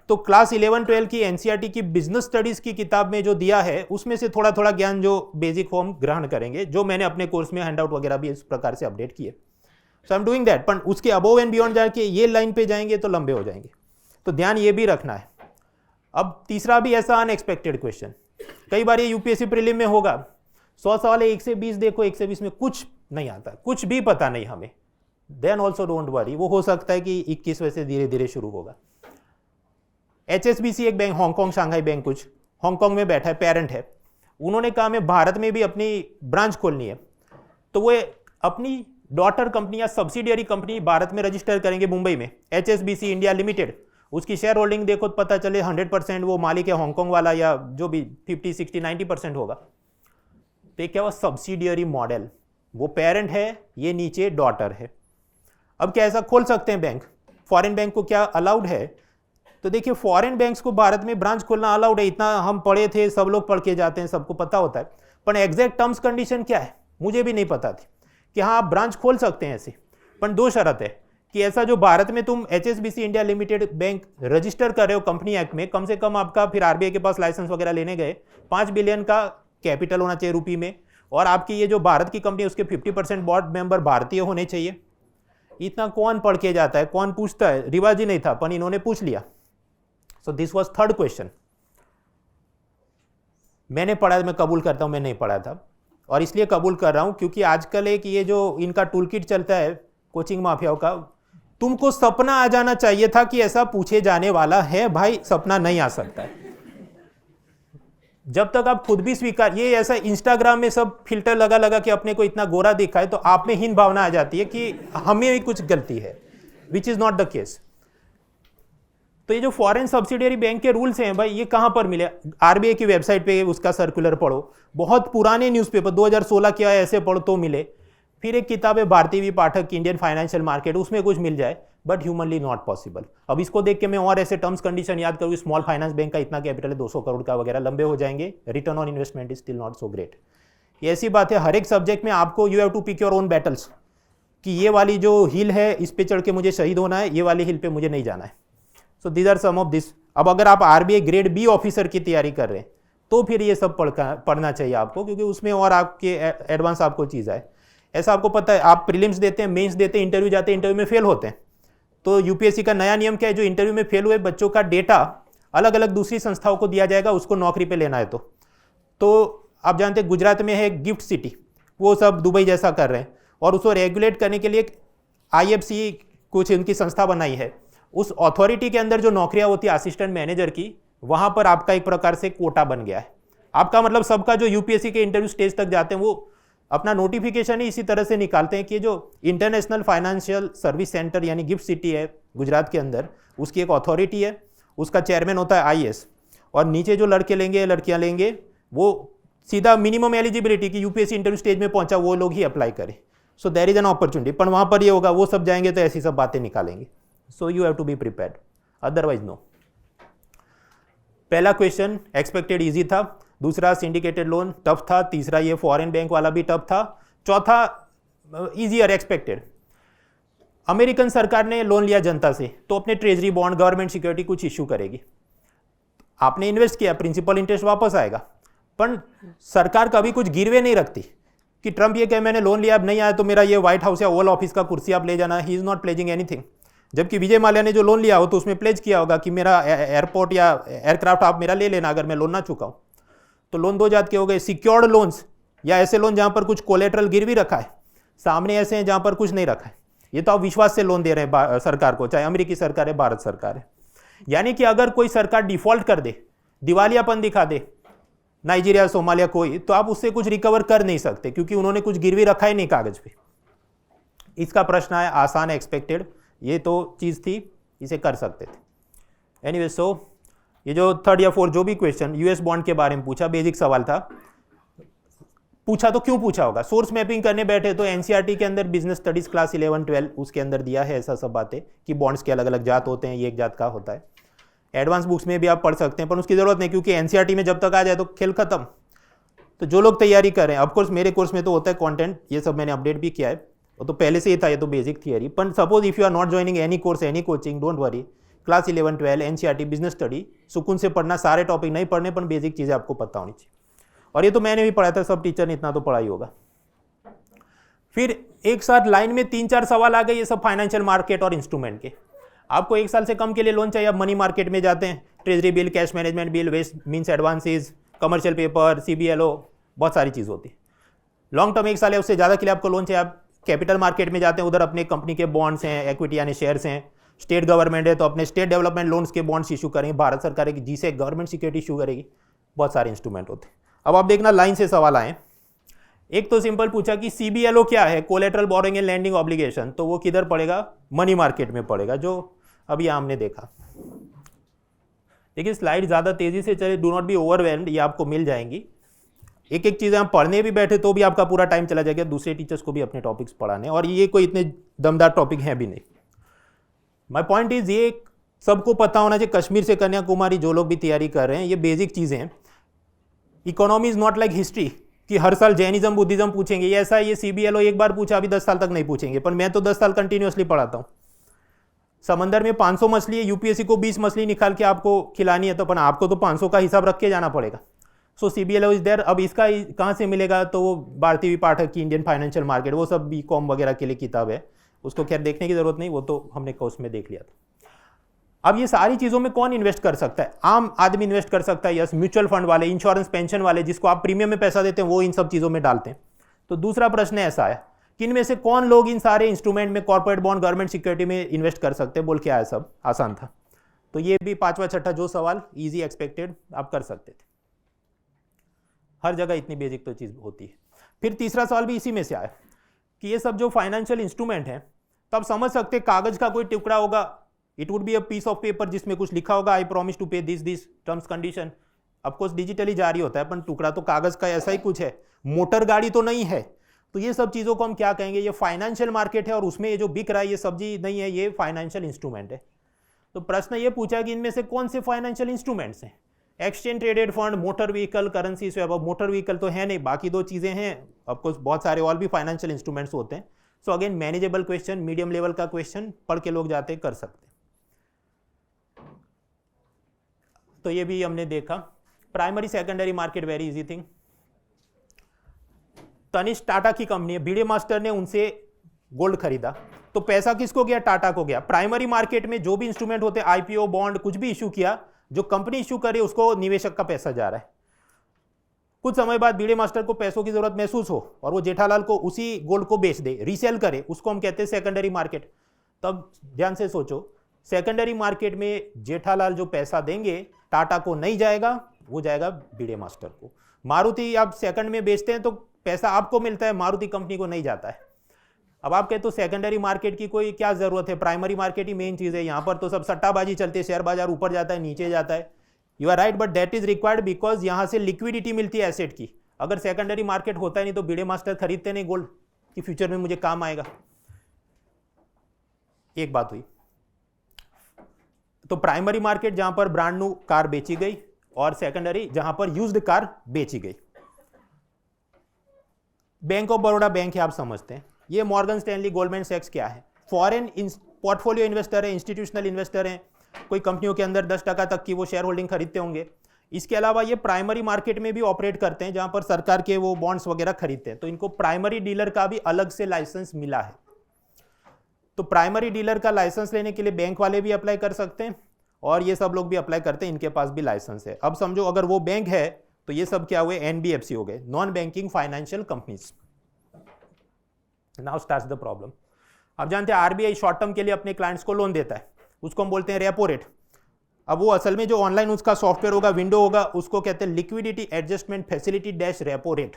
तो क्लास 11-12 की एनसीईआरटी की बिजनेस स्टडीज की किताब में जो दिया है उसमें से थोड़ा थोड़ा ज्ञान जो बेसिक फॉर्म ग्रहण करेंगे, जो मैंने अपने कोर्स में हैंडआउट वगैरह भी इस प्रकार से अपडेट किए। सो आई एम डूइंग दैट, पर उसके अबोव एंड बियॉन्ड जाके ये लाइन पे जाएंगे तो लंबे हो जाएंगे, तो ध्यान ये भी रखना है। अब तीसरा भी ऐसा अनएक्सपेक्टेड क्वेश्चन, कई बार ये यूपीएससी प्रीलिम में होगा, 100 सवाल है 1 से 20 देखो, 1 से 20 में कुछ नहीं आता, कुछ भी पता नहीं हमें, देन ऑल्सो डोंट वरी, वो हो सकता है कि 21 से धीरे धीरे शुरू होगा। HSBC एक बैंक, हांगकांग शंघाई बैंक, कुछ हांगकांग में बैठा है, पेरेंट है, उन्होंने कहा हमें भारत में भी अपनी ब्रांच खोलनी है, तो वो अपनी डॉटर कंपनी या सब्सिडियरी कंपनी भारत में रजिस्टर करेंगे मुंबई में, HSBC इंडिया लिमिटेड। उसकी शेयर होल्डिंग देखो तो पता चले 100% वो मालिक है हांगकांग वाला, या जो भी 50, 60, 90% होगा। तो क्या वो सब्सिडियरी मॉडल, वो पेरेंट है, ये नीचे डॉटर है। अब क्या ऐसा खोल सकते हैं बैंक? फॉरेन बैंक को क्या अलाउड है? तो देखिए फॉरेन बैंक्स को भारत में ब्रांच खोलना अलाउड है, इतना हम पढ़े थे, सब लोग पढ़ के जाते हैं, सबको पता होता है। पर एग्जैक्ट टर्म्स कंडीशन क्या है मुझे भी नहीं पता थी कि हाँ आप ब्रांच खोल सकते हैं ऐसे, पर 2 शर्त है कि ऐसा जो भारत में तुम HSBC India limited bank register कर रहे हो कंपनी एक्ट में, कम से कम आपका फिर आरबीआई के पास लाइसेंस वगैरह लेने गए 5 बिलियन का कैपिटल होना चाहिए रुपये में, और आपकी ये जो भारत की कंपनी है उसके 50% बोर्ड मेंबर भारतीय होने चाहिए। इतना कौन पढ़ के जाता है, कौन पूछता है, रिवाज ही नहीं था, पर इन्होंने पूछ लिया। So this was third question. मैंने पढ़ा, मैं कबूल करता हूं मैं नहीं पढ़ा था, और इसलिए कबूल कर रहा हूं क्योंकि आजकल एक ये जो इनका टूल किट चलता है कोचिंग माफियाओं का, तुमको सपना आ जाना चाहिए था कि ऐसा पूछे जाने वाला है। भाई सपना नहीं आ सकता है जब तक आप खुद भी स्वीकार, ये ऐसा इंस्टाग्राम में सब फिल्टर लगा लगा के अपने को इतना गोरा दिखाए तो आप में हीन भावना आ जाती है कि हमें भी कुछ गलती है, which is not the case. तो ये जो फॉरेन सब्सिडियरी बैंक के रूल्स हैं भाई, ये कहां पर मिले? आरबीआई की वेबसाइट पे उसका सर्कुलर पढ़ो, बहुत पुराने न्यूज़पेपर 2016 क्या है ऐसे पढ़ो तो मिले। फिर एक किताब है भारती वी पाठक की इंडियन फाइनेंशियल मार्केट, उसमें कुछ मिल जाए, बट ह्यूमनली नॉट पॉसिबल। अब इसको देख के मैं और ऐसे टर्म्स कंडीशन याद करूँ, स्मॉल फाइनेंस बैंक का इतना कैपिटल है 200 करोड़ का वगैरह, लंबे हो जाएंगे। Return on investment is still not so great. ये ऐसी बात है, हर एक सब्जेक्ट में आपको you have to pick your own battles, कि ये वाली जो हिल है इस पे चढ़ के मुझे शहीद होना है, ये वाली हिल पे मुझे नहीं जाना है। So these are some of this. अब अगर आप आरबीआई ग्रेड बी ऑफिसर की तैयारी कर रहे हैं तो फिर ये सब पढ़ना चाहिए आपको, क्योंकि उसमें और आपके एडवांस आपको चीज़ आए। ऐसा आपको पता है, आप प्रीलिम्स देते हैं, मेंस देते हैं, इंटरव्यू जाते हैं, इंटरव्यू में फेल होते हैं, तो यूपीएससी का नया नियम क्या है, जो इंटरव्यू में फेल हुए बच्चों का डेटा अलग अलग दूसरी संस्थाओं को दिया जाएगा, उसको नौकरी पे लेना है। तो आप जानते हैं गुजरात में है गिफ्ट सिटी, वो सब दुबई जैसा कर रहे हैं, और उसको रेगुलेट करने के लिए IFC कुछ उनकी संस्था बनाई है। उस अथॉरिटी के अंदर जो नौकरियां होती है असिस्टेंट मैनेजर की, वहां पर आपका एक प्रकार से कोटा बन गया है। आपका मतलब सबका जो यूपीएससी के इंटरव्यू स्टेज तक जाते हैं वो अपना नोटिफिकेशन ही इसी तरह से निकालते हैं कि जो इंटरनेशनल फाइनेंशियल सर्विस सेंटर यानी गिफ्ट सिटी है गुजरात के अंदर, उसकी एक अथॉरिटी है, उसका चेयरमैन होता है IAS, और नीचे जो लड़के लेंगे लड़कियां लेंगे वो सीधा मिनिमम एलिजिबिलिटी की यूपीएससी इंटरव्यू स्टेज में पहुंचा वो लोग ही अप्लाई करें। So there is an opportunity, पर वहां पर ये होगा वो सब जाएंगे तो ऐसी सब बातें निकालेंगे। So you have to be prepared, otherwise no. पहला क्वेश्चन एक्सपेक्टेड इजी था, दूसरा सिंडिकेटेड लोन टफ था, तीसरा ये फॉरेन बैंक वाला भी टफ था, चौथा इजियर एक्सपेक्टेड। अमेरिकन सरकार ने लोन लिया जनता से, तो अपने ट्रेजरी बॉन्ड गवर्नमेंट सिक्योरिटी कुछ इश्यू करेगी, आपने इन्वेस्ट किया, प्रिंसिपल इंटरेस्ट वापस आएगा। पर सरकार कभी कुछ गिरवे नहीं रखती कि ट्रंप ये कहे मैंने लोन लिया अब नहीं आया तो मेरा ये व्हाइट हाउस या ओवल ऑफिस का कुर्सी आप ले जाना, he is not pledging anything. जबकि विजय माल्या ने जो लोन लिया हो तो उसमें प्लेज किया होगा कि मेरा एयरपोर्ट या एयरक्राफ्ट आप मेरा ले लेना अगर मैं लोन ना चुका हूं। तो लोन 2 जात के हो गए, सिक्योर्ड लोन्स या ऐसे लोन जहां पर कुछ कोलेटरल गिरवी रखा है, सामने ऐसे हैं जहां पर कुछ नहीं रखा है, ये तो आप विश्वास से लोन दे रहे हैं सरकार को, चाहे अमेरिकी सरकार है भारत सरकार है। यानी कि अगर कोई सरकार डिफॉल्ट कर दे, दिवालियापन दिखा दे, नाइजीरिया सोमालिया कोई, तो आप उससे कुछ रिकवर कर नहीं सकते क्योंकि उन्होंने कुछ गिरवी रखा ही नहीं कागज पे। इसका प्रश्न है आसान एक्सपेक्टेड, ये तो चीज थी, इसे कर सकते थे। एनीवे सो ये जो थर्ड या फोर्थ जो भी क्वेश्चन यूएस बॉन्ड के बारे में पूछा, बेसिक सवाल था, पूछा तो क्यों पूछा होगा? सोर्स मैपिंग करने बैठे तो एनसीईआरटी के अंदर बिजनेस स्टडीज क्लास 11-12 उसके अंदर दिया है ऐसा सब बातें कि बॉन्ड्स के अलग अलग जात होते हैं, ये एक जात का होता है। एडवांस बुक्स में भी आप पढ़ सकते हैं, पर उसकी जरूरत नहीं क्योंकि एनसीईआरटी में जब तक आ जाए तो खेल खत्म। तो जो लोग तैयारी कर रहे हैं, ऑफकोर्स मेरे कोर्स में तो होता है कंटेंट, ये सब मैंने अपडेट भी किया है, वो तो पहले से ही था, ये तो बेसिक थियरी। पर suppose if you are not joining any course any coaching, don't worry, class 11-12 NCERT business study सुकून से पढ़ना, सारे टॉपिक नहीं पढ़ने पर बेसिक चीज़ें आपको पता होनी चाहिए। और ये तो मैंने भी पढ़ा था, सब टीचर ने इतना तो पढ़ा ही होगा। फिर एक साथ लाइन में 3-4 सवाल आ गए, ये सब फाइनेंशियल मार्केट और इंस्ट्रूमेंट के। आपको 1 साल से कम के लिए लोन चाहिए, आप मनी मार्केट में जाते हैं, treasury bill, cash management bill, ways means advances, commercial paper, CBLO, बहुत सारी चीज़ होती है। लॉन्ग टर्म 1 साल है, उससे ज़्यादा के लिए आपको लोन चाहिए, आप कैपिटल मार्केट में जाते हैं, उधर अपने कंपनी के बॉन्ड्स हैं, इक्विटी यानी शेयर्स हैं। स्टेट गवर्नमेंट है तो अपने स्टेट डेवलपमेंट लोन्स के बॉन्ड्स इशू करेंगे, भारत सरकार है जिसे गवर्नमेंट सिक्योरिटी इशू करेगी, बहुत सारे इंस्ट्रूमेंट होते हैं। अब आप देखना लाइन से सवाल आए। एक तो सिंपल पूछा कि CBLO क्या है, collateral borrowing and lending obligation, तो वो किधर पड़ेगा? मनी मार्केट में पड़ेगा, जो अभी हमने देखा। देखिए स्लाइड ज़्यादा तेज़ी से चले, डू नॉट बी ओवरवेल्म्ड, ये आपको मिल जाएंगी। एक एक चीज़ें हम पढ़ने भी बैठे तो भी आपका पूरा टाइम चला जाएगा, दूसरे टीचर्स को भी अपने टॉपिक्स पढ़ाने, और ये कोई इतने दमदार टॉपिक हैं भी नहीं। माई पॉइंट इज ये सबको पता होना चाहिए, कश्मीर से कन्याकुमारी जो लोग भी तैयारी कर रहे हैं, ये बेसिक चीज़ें हैं। Economy is not like history कि हर साल जैनिज्म बुद्धिज्म पूछेंगे, ये ऐसा ये CBLO एक बार पूछा, अभी 10 साल तक नहीं पूछेंगे, पर मैं तो 10 साल कंटिन्यूसली पढ़ाता हूँ। समंदर में 500 मछली है, UPSC को 20 मछली निकाल के आपको खिलानी है, तो अपन आपको तो 500 का हिसाब रख के जाना पड़ेगा। सो CBLO इज देयर। अब इसका कहाँ से मिलेगा? तो वो भारती पाठक की इंडियन फाइनेंशियल मार्केट, वो सब BCom वगैरह के लिए किताब है, उसको खैर देखने की जरूरत नहीं, वो तो हमने कोर्स में देख लिया था। अब ये सारी चीज़ों में कौन इन्वेस्ट कर सकता है? आम आदमी इन्वेस्ट कर सकता है, यस, म्यूचुअल फंड वाले, इंश्योरेंस पेंशन वाले, जिसको आप प्रीमियम में पैसा देते हैं, वो इन सब चीज़ों में डालते हैं। तो दूसरा प्रश्न ऐसा है कि इनमें से कौन लोग इन सारे इंस्ट्रूमेंट में, कॉर्पोरेट बॉन्ड, गवर्नमेंट सिक्योरिटी में इन्वेस्ट कर सकते हैं? बोल के आया, सब आसान था। तो ये भी 5वां 6ठा जो सवाल ईजी एक्सपेक्टेड आप कर सकते थे, हर जगह इतनी बेसिक तो चीज़ होती है। फिर तीसरा सवाल भी इसी में से आया कि ये सब जो फाइनेंशियल इंस्ट्रूमेंट हैं, तो आप समझ सकते कागज का कोई टुकड़ा होगा, it would be a piece of paper जिसमें कुछ लिखा होगा, I promise to pay this terms condition. Of course digitally जारी होता है, पर टुकड़ा तो कागज का ऐसा ही कुछ है, मोटर गाड़ी तो नहीं है। तो ये सब चीज़ों को हम क्या कहेंगे? ये फाइनेंशियल मार्केट है, और उसमें ये जो बिक रहा है ये सब्जी नहीं है, ये फाइनेंशियल इंस्ट्रूमेंट है। तो प्रश्न ये पूछा कि इनमें से कौन से फाइनेंशियल इंस्ट्रूमेंट्स हैं? Exchange traded fund, motor vehicle, currency swap. अब मोटर व्हीकल तो है नहीं, बाकी 2 चीज़ें हैं, ऑफकोर्स बहुत सारे और भी फाइनेंशियल इंस्ट्रूमेंट्स होते हैं। So again manageable question, medium level का क्वेश्चन, पढ़ के लोग जाते कर सकते हैं। तो ये भी हमने देखा। Primary secondary market very easy thing. Tanishq Tata की कंपनी है, भिड़े मास्टर ने उनसे गोल्ड खरीदा, तो पैसा किसको गया? टाटा को गया। प्राइमरी मार्केट में जो भी इंस्ट्रूमेंट होते हैं, IPO, बॉन्ड, कुछ भी इशू किया, जो कंपनी इशू करे उसको निवेशक का पैसा जा रहा है। कुछ समय बाद भिड़े मास्टर को पैसों की जरूरत महसूस हो और वो जेठालाल को उसी गोल्ड को बेच दे, रीसेल करे, उसको हम कहते हैं सेकेंडरी मार्केट। तब ध्यान से सोचो, सेकेंडरी मार्केट में जेठालाल जो पैसा देंगे टाटा को नहीं जाएगा, वो जाएगा भिड़े मास्टर को। मारुति आप सेकंड में बेचते हैं तो पैसा आपको मिलता है, मारुति कंपनी को नहीं जाता है। अब आप कहते हो सेकेंडरी मार्केट की कोई क्या जरूरत है, प्राइमरी मार्केट ही मेन चीज है, यहाँ पर तो सब सट्टाबाजी चलती है, शेयर बाजार ऊपर जाता है नीचे जाता है। You are right, but that is required because यहाँ से लिक्विडिटी मिलती है एसेट की। अगर सेकेंडरी मार्केट होता है नहीं तो भिड़े मास्टर खरीदते नहीं गोल्ड कि फ्यूचर में मुझे काम आएगा। एक बात हुई। तो प्राइमरी मार्केट जहां पर ब्रांड न्यू कार बेची गई और सेकेंडरी जहां पर यूज्ड कार बेची गई। बैंक ऑफ बड़ौदा बैंक है, आप समझते हैं। ये मॉर्गन स्टैनली, गोल्डमैन सैक्स क्या है? फॉरेन पोर्टफोलियो इन्वेस्टर है, इंस्टीट्यूशनल इन्वेस्टर हैं, कोई कंपनियों के अंदर 10% तक की वो शेयर होल्डिंग खरीदते होंगे। इसके अलावा ये प्राइमरी मार्केट में भी ऑपरेट करते हैं जहां पर सरकार के वो बॉन्ड्स वगैरह खरीदते हैं, तो इनको प्राइमरी डीलर का भी अलग से लाइसेंस मिला है। तो प्राइमरी डीलर का लाइसेंस लेने के लिए बैंक वाले भी अप्लाई कर सकते हैं और ये सब लोग भी अप्लाई करते हैं, इनके पास भी लाइसेंस है। अब समझो अगर वो बैंक है तो ये सब क्या हुए? NBFC हो गए, non banking financial companies. Now starts the problem. अब जानते हैं RBI शॉर्ट टर्म के लिए अपने क्लाइंट्स को लोन देता है, उसको हम बोलते हैं रेपो रेट। अब वो असल में जो ऑनलाइन उसका सॉफ्टवेयर होगा, विंडो होगा, उसको कहते हैं liquidity adjustment facility dash repo rate.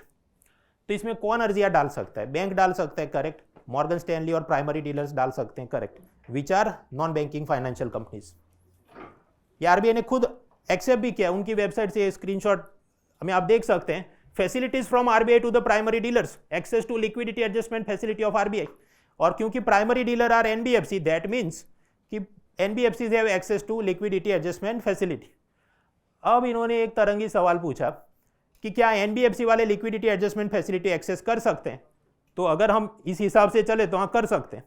तो इसमें कौन अर्जियां डाल सकता है? बैंक डाल सकता है, करेक्ट। मॉर्गन स्टैनली और प्राइमरी डीलर्स डाल सकते हैं, correct. Which are non banking financial companies. ये आरबीआई ने खुद एक्सेप्ट भी किया, उनकी वेबसाइट से स्क्रीनशॉट हमें आप देख सकते हैं। Facilities from RBI to the primary dealers, access to liquidity adjustment facility of RBI. और क्योंकि primary dealer are NBFC, that means कि NBFCs have access to liquidity adjustment facility. अब इन्होंने एक तरंगी सवाल पूछा कि क्या एनबीएफसी वाले लिक्विडिटी एडजस्टमेंट फैसिलिटी एक्सेस कर सकते हैं? तो अगर हम इस हिसाब से चले तो हाँ कर सकते हैं।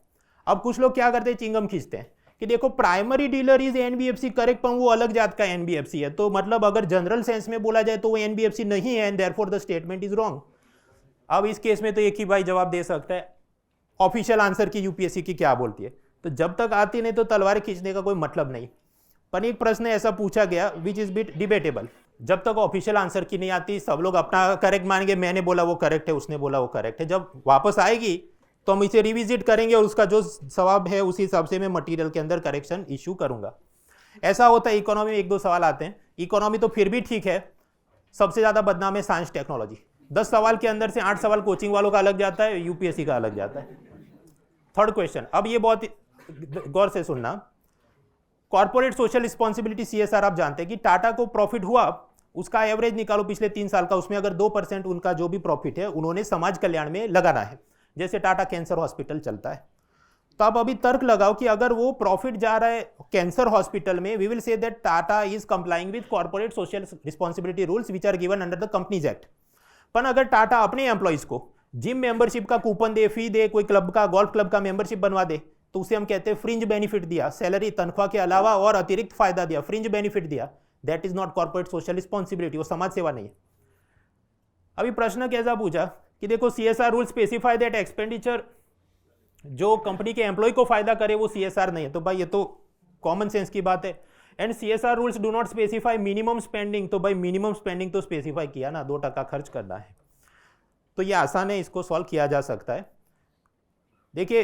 अब कुछ लोग क्या करते हैं, चिंगम खींचते हैं कि देखो primary dealer is NBFC, correct, पर वो अलग जात का एनबीएफसी है, तो मतलब अगर जनरल सेंस में बोला जाए तो वो एनबीएफसी नहीं है, and therefore the statement is wrong. अब इस केस में तो एक ही भाई जवाब दे सकता है, ऑफिशियल आंसर की यूपीएससी की क्या बोलती है। तो जब तक आती नहीं तो तलवार खींचने का कोई मतलब नहीं। पर एक प्रश्न ऐसा पूछा गया विच इज बिट डिबेटेबल, जब तक ऑफिशियल आंसर की नहीं आती सब लोग अपना करेक्ट मानेंगे, मैंने बोला वो करेक्ट है, उसने बोला वो करेक्ट है। जब वापस आएगी तो हम इसे रिविजिट करेंगे और उसका जो सवाब है उसी हिसाब से मैं मटेरियल के अंदर करेक्शन इशू करूंगा। ऐसा होता है इकोनॉमी में 1-2 सवाल आते हैं, इकोनॉमी तो फिर भी ठीक है, सबसे ज़्यादा बदनाम है साइंस टेक्नोलॉजी। 10 सवाल के अंदर से 8 सवाल कोचिंग वालों का अलग जाता है, यूपीएससी का अलग जाता है। थर्ड क्वेश्चन, अब ये बहुत गौर से सुनना, कॉर्पोरेट सोशल रिस्पॉन्सिबिलिटी सीएसआर आप जानते हैं कि टाटा को प्रॉफिट हुआ, उसका एवरेज निकालो पिछले 3 साल का, उसमें अगर 2% उनका जो भी प्रॉफिट है उन्होंने समाज कल्याण में लगाना है, जैसे टाटा कैंसर हॉस्पिटल चलता है। तो आप अभी तर्क लगाओ कि अगर वो प्रॉफिट जा रहा है कैंसर हॉस्पिटल में, we will say that Tata is complying with corporate social responsibility rules which are given under the companies act. पर अगर टाटा अपने एम्प्लॉइज को जिम मेंबरशिप का कूपन दे, फी दे, कोई क्लब का, गोल्फ क्लब का मेंबरशिप बनवा दे, तो उसे हम कहते हैं फ्रिंज बेनिफिट दिया, सैलरी तनख्वाह के अलावा और अतिरिक्त फायदा दिया, फ्रिंज बेनिफिट दिया, that is not corporate social responsibility, वो समाज सेवा नहीं है। अभी प्रश्न कैसा पूछा कि देखो CSR rule specify that expenditure जो कंपनी के एम्प्लॉय को फायदा करे वो सीएसआर नहीं है, तो भाई ये तो कॉमन सेंस की बात है। And CSR rules do not specify minimum spending, तो भाई मिनिमम स्पेंडिंग तो स्पेसिफाई किया ना, 2% खर्च करना है, तो ये आसान है, इसको सॉल्व किया जा सकता है। देखिए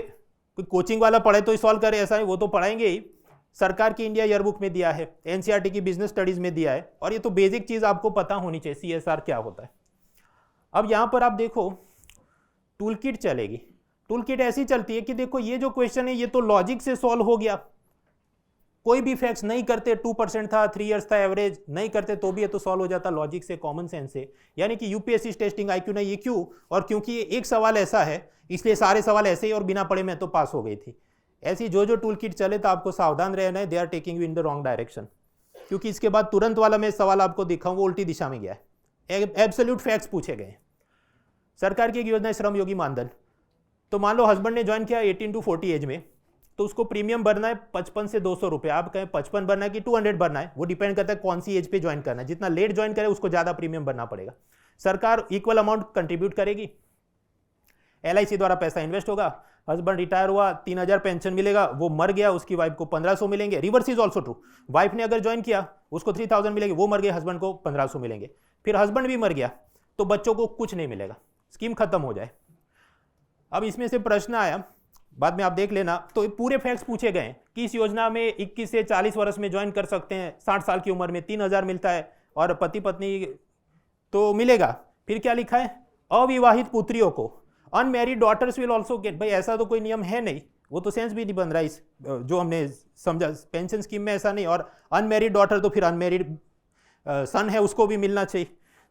कोई कोचिंग वाला पढ़े तो सॉल्व करे ऐसा नहीं, वो तो पढ़ाएंगे ही, सरकार की इंडिया ईयरबुक में दिया है, एनसीईआरटी की बिजनेस स्टडीज में दिया है, और ये तो बेसिक चीज आपको पता होनी चाहिए सीएसआर क्या होता है। अब यहां पर आप देखो टूल किट चलेगी, टूल किट ऐसी चलती है कि देखो ये जो क्वेश्चन है ये तो लॉजिक से सॉल्व हो गया, कोई भी फैक्ट्स नहीं करते, 2% था, 3 इयर्स था एवरेज, नहीं करते तो भी ये तो सॉल्व हो जाता लॉजिक से, कॉमन सेंस से। यानी कि यूपीएससी टेस्टिंग आईक्यू नहीं, ये क्यों, और क्योंकि ये एक सवाल ऐसा है इसलिए सारे सवाल ऐसे ही और बिना पढ़े मैं तो पास हो गई थी। ऐसी जो टूल किट चले तो आपको सावधान रहना है, they are taking you in the wrong direction, क्योंकि इसके बाद तुरंत वाला मैं सवाल आपको दिखाऊं वो उल्टी दिशा में गया है, एब्सोल्यूट फैक्ट्स पूछे गए। सरकार की एक योजना है श्रम योगी मानधन, तो मान लो हस्बैंड ने ज्वाइन किया 18 to 40 एज में, तो उसको प्रीमियम भरना है 55 से 200 रुपये, आप कहें 55 भरना है कि 200 भरना है, वो डिपेंड करता है कौन सी एज पे ज्वाइन करना है, जितना लेट ज्वाइन करे उसको ज़्यादा प्रीमियम भरना पड़ेगा। सरकार इक्वल अमाउंट कंट्रीब्यूट करेगी, एलआईसी द्वारा पैसा इन्वेस्ट होगा, हस्बैंड रिटायर हुआ 3000 पेंशन मिलेगा, वो मर गया उसकी वाइफ को 1500 मिलेंगे, reverse is also true, wife ने अगर ज्वाइन किया उसको 3000 मिलेंगे, वो मर गए हस्बैंड को 1500 मिलेंगे, फिर हस्बैंड भी मर गया तो बच्चों को कुछ नहीं मिलेगा, स्कीम खत्म हो जाए। अब इसमें से प्रश्न आया, बाद में आप देख लेना, तो पूरे फैक्ट्स पूछे गए कि इस योजना में 21 से 40 वर्ष में ज्वाइन कर सकते हैं, 60 साल की उम्र में 3000 मिलता है, और पति पत्नी तो मिलेगा। फिर क्या लिखा है, अविवाहित पुत्रियों को, unmarried daughters will also get, भाई ऐसा तो कोई नियम है नहीं, वो तो सेंस भी नहीं बन रहा इस जो हमने समझा पेंशन स्कीम में, ऐसा नहीं, और अनमैरिड डॉटर तो फिर अनमैरिड सन है उसको भी मिलना चाहिए,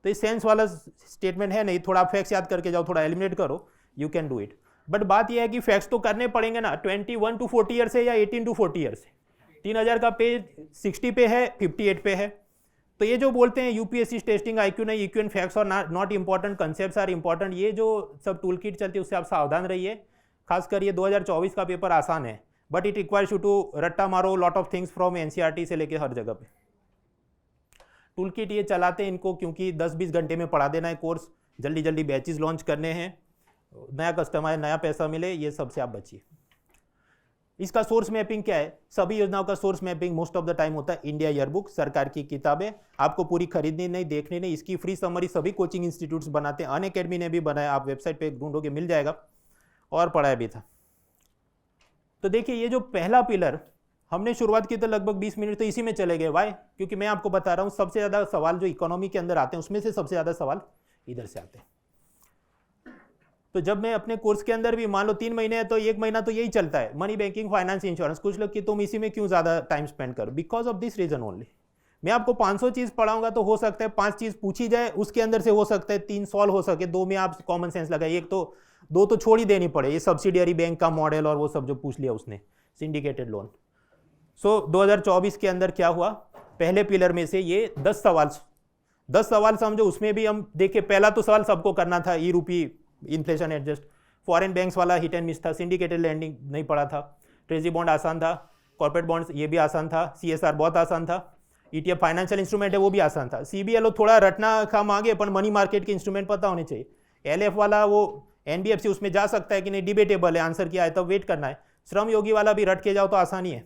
तो ये सेंस वाला स्टेटमेंट है नहीं। थोड़ा आप फैक्ट्स याद करके जाओ, थोड़ा एलिमिनेट करो, you can do it. But बात यह है कि फैक्ट्स तो करने पड़ेंगे ना, 21 to 40 ईयर से या 18 to 40 ईयर से, 3000 का पे 60 पे है, 58 पे है, तो ये जो बोलते हैं यूपीएससी टेस्टिंग आईक्यू नहीं, इक्यू एंड फैक्ट्स और not important, concepts are important, ये जो सब टूल किट चलती है उससे आप सावधान रहिए। खासकर ये 2024 का पेपर आसान है, but it requires you to रट्टा मारो lot of things from NCERT से लेके हर जगह पे। टूल किट ये चलाते हैं इनको क्योंकि 10-20 घंटे में पढ़ा देना है कोर्स, जल्दी जल्दी बैचेस लॉन्च करने हैं, नया कस्टमर है, नया पैसा मिले, ये सबसे आप बचिए। इसका सोर्स मैपिंग क्या है, सभी योजनाओं का source mapping most of the time होता है इंडिया ईयरबुक, सरकार की किताबें, आपको पूरी खरीदनी नहीं, देखनी नहीं, इसकी फ्री समरी सभी कोचिंग इंस्टीट्यूट्स बनाते हैं, अनअकैडमी ने भी बनाया, आप वेबसाइट पे ढूंढोगे मिल जाएगा, और पढ़ाया भी था। तो देखिए ये जो पहला पिलर हमने शुरुआत की तो लगभग 20 मिनट तो इसी में चले गए, वाई, क्योंकि मैं आपको बता रहा हूँ सबसे ज़्यादा सवाल जो इकोनॉमी के अंदर आते हैं उसमें से सबसे ज़्यादा सवाल इधर से आते हैं। तो जब मैं अपने कोर्स के अंदर भी मान लो 3 महीने है तो 1 महीना तो यही चलता है, मनी, बैंकिंग, फाइनेंस, इंश्योरेंस। कुछ लोग कि तुम इसी में क्यों ज़्यादा टाइम स्पेंड करो, because of this reason only. मैं आपको 500 चीज़ पढ़ाऊंगा तो हो सकता है 5 चीज़ पूछी जाए, उसके अंदर से हो सकता है 3 सॉल्व हो सके, 2 में आप कॉमन सेंस लगाइए, एक तो 2 तो छोड़ ही देनी पड़े, ये सब्सिडियरी बैंक का मॉडल और वो सब जो पूछ लिया उसने, सिंडिकेटेड लोन। सो 2024 के अंदर क्या हुआ, पहले पिलर में से ये 10 सवाल समझो, उसमें भी हम देखे, पहला तो सवाल सबको करना था, ई रूपी इन्फ्लेशन एडजस्ट, फॉरेन बैंक्स वाला हिट एंड मिस था, सिंडिकेटेड लैंडिंग नहीं पड़ा था, ट्रेजरी बॉन्ड आसान था, कॉर्पोरेट बॉन्ड्स ये भी आसान था, CSR बहुत आसान था, ETF फाइनेंशियल इंस्ट्रूमेंट है वो भी आसान था, CBLO थोड़ा रटना काम आगे, पर मनी मार्केट के इंस्ट्रूमेंट पता होने चाहिए, LF वाला वो NBFC उसमें जा सकता है कि नहीं डिबेटेबल है, आंसर क्या है तब वेट करना है, श्रम योगी वाला भी रट के जाओ तो आसानी है।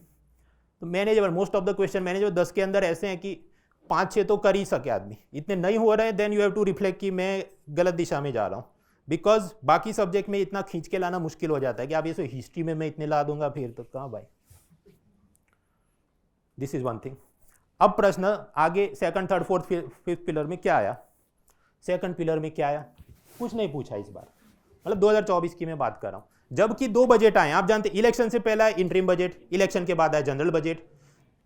तो manageable, most of the question manageable, 10 के अंदर ऐसे हैं कि 5-6 तो कर ही सके आदमी, इतने नहीं हो रहे हैं then you have to reflect कि मैं गलत दिशा में जा रहा हूँ, बिकॉज बाकी सब्जेक्ट में इतना खींच के लाना मुश्किल हो जाता है कि आप ये हिस्ट्री में मैं इतने ला दूंगा फिर तो कहाँ भाई। This is one thing. अब प्रश्न आगे second, third, fourth, fifth pillar में क्या आया, सेकंड पिलर में क्या आया, कुछ नहीं पूछा इस बार, मतलब 2024 की मैं बात कर रहा हूँ, जबकि 2 बजट आए, आप जानते इलेक्शन से पहला इंटरिम बजट, इलेक्शन के बाद आया जनरल बजट,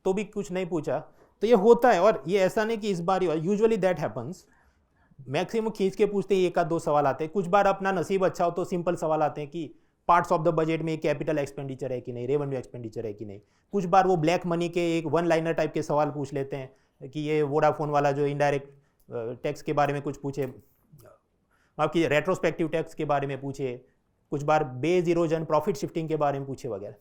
तो भी कुछ नहीं पूछा। तो ये होता है, और ये ऐसा नहीं कि इस बार ही हुआ, यूजुअली दैट हैपन्स, मैक्सिमम खींच के पूछते हैं, 1 या 2 सवाल आते हैं, कुछ बार अपना नसीब अच्छा हो तो सिंपल सवाल आते हैं कि पार्ट्स ऑफ द बजट में कैपिटल एक्सपेंडिचर है कि नहीं, रेवेन्यू एक्सपेंडिचर है कि नहीं, कुछ बार वो ब्लैक मनी के एक 1 लाइनर टाइप के सवाल पूछ लेते हैं कि ये वोडाफोन वाला जो इनडायरेक्ट टैक्स के बारे में कुछ पूछे, आपकी रेट्रोस्पेक्टिव टैक्स के बारे में पूछे, कुछ बार बेस इरोजन, प्रॉफिट शिफ्टिंग के बारे में पूछे वगैरह।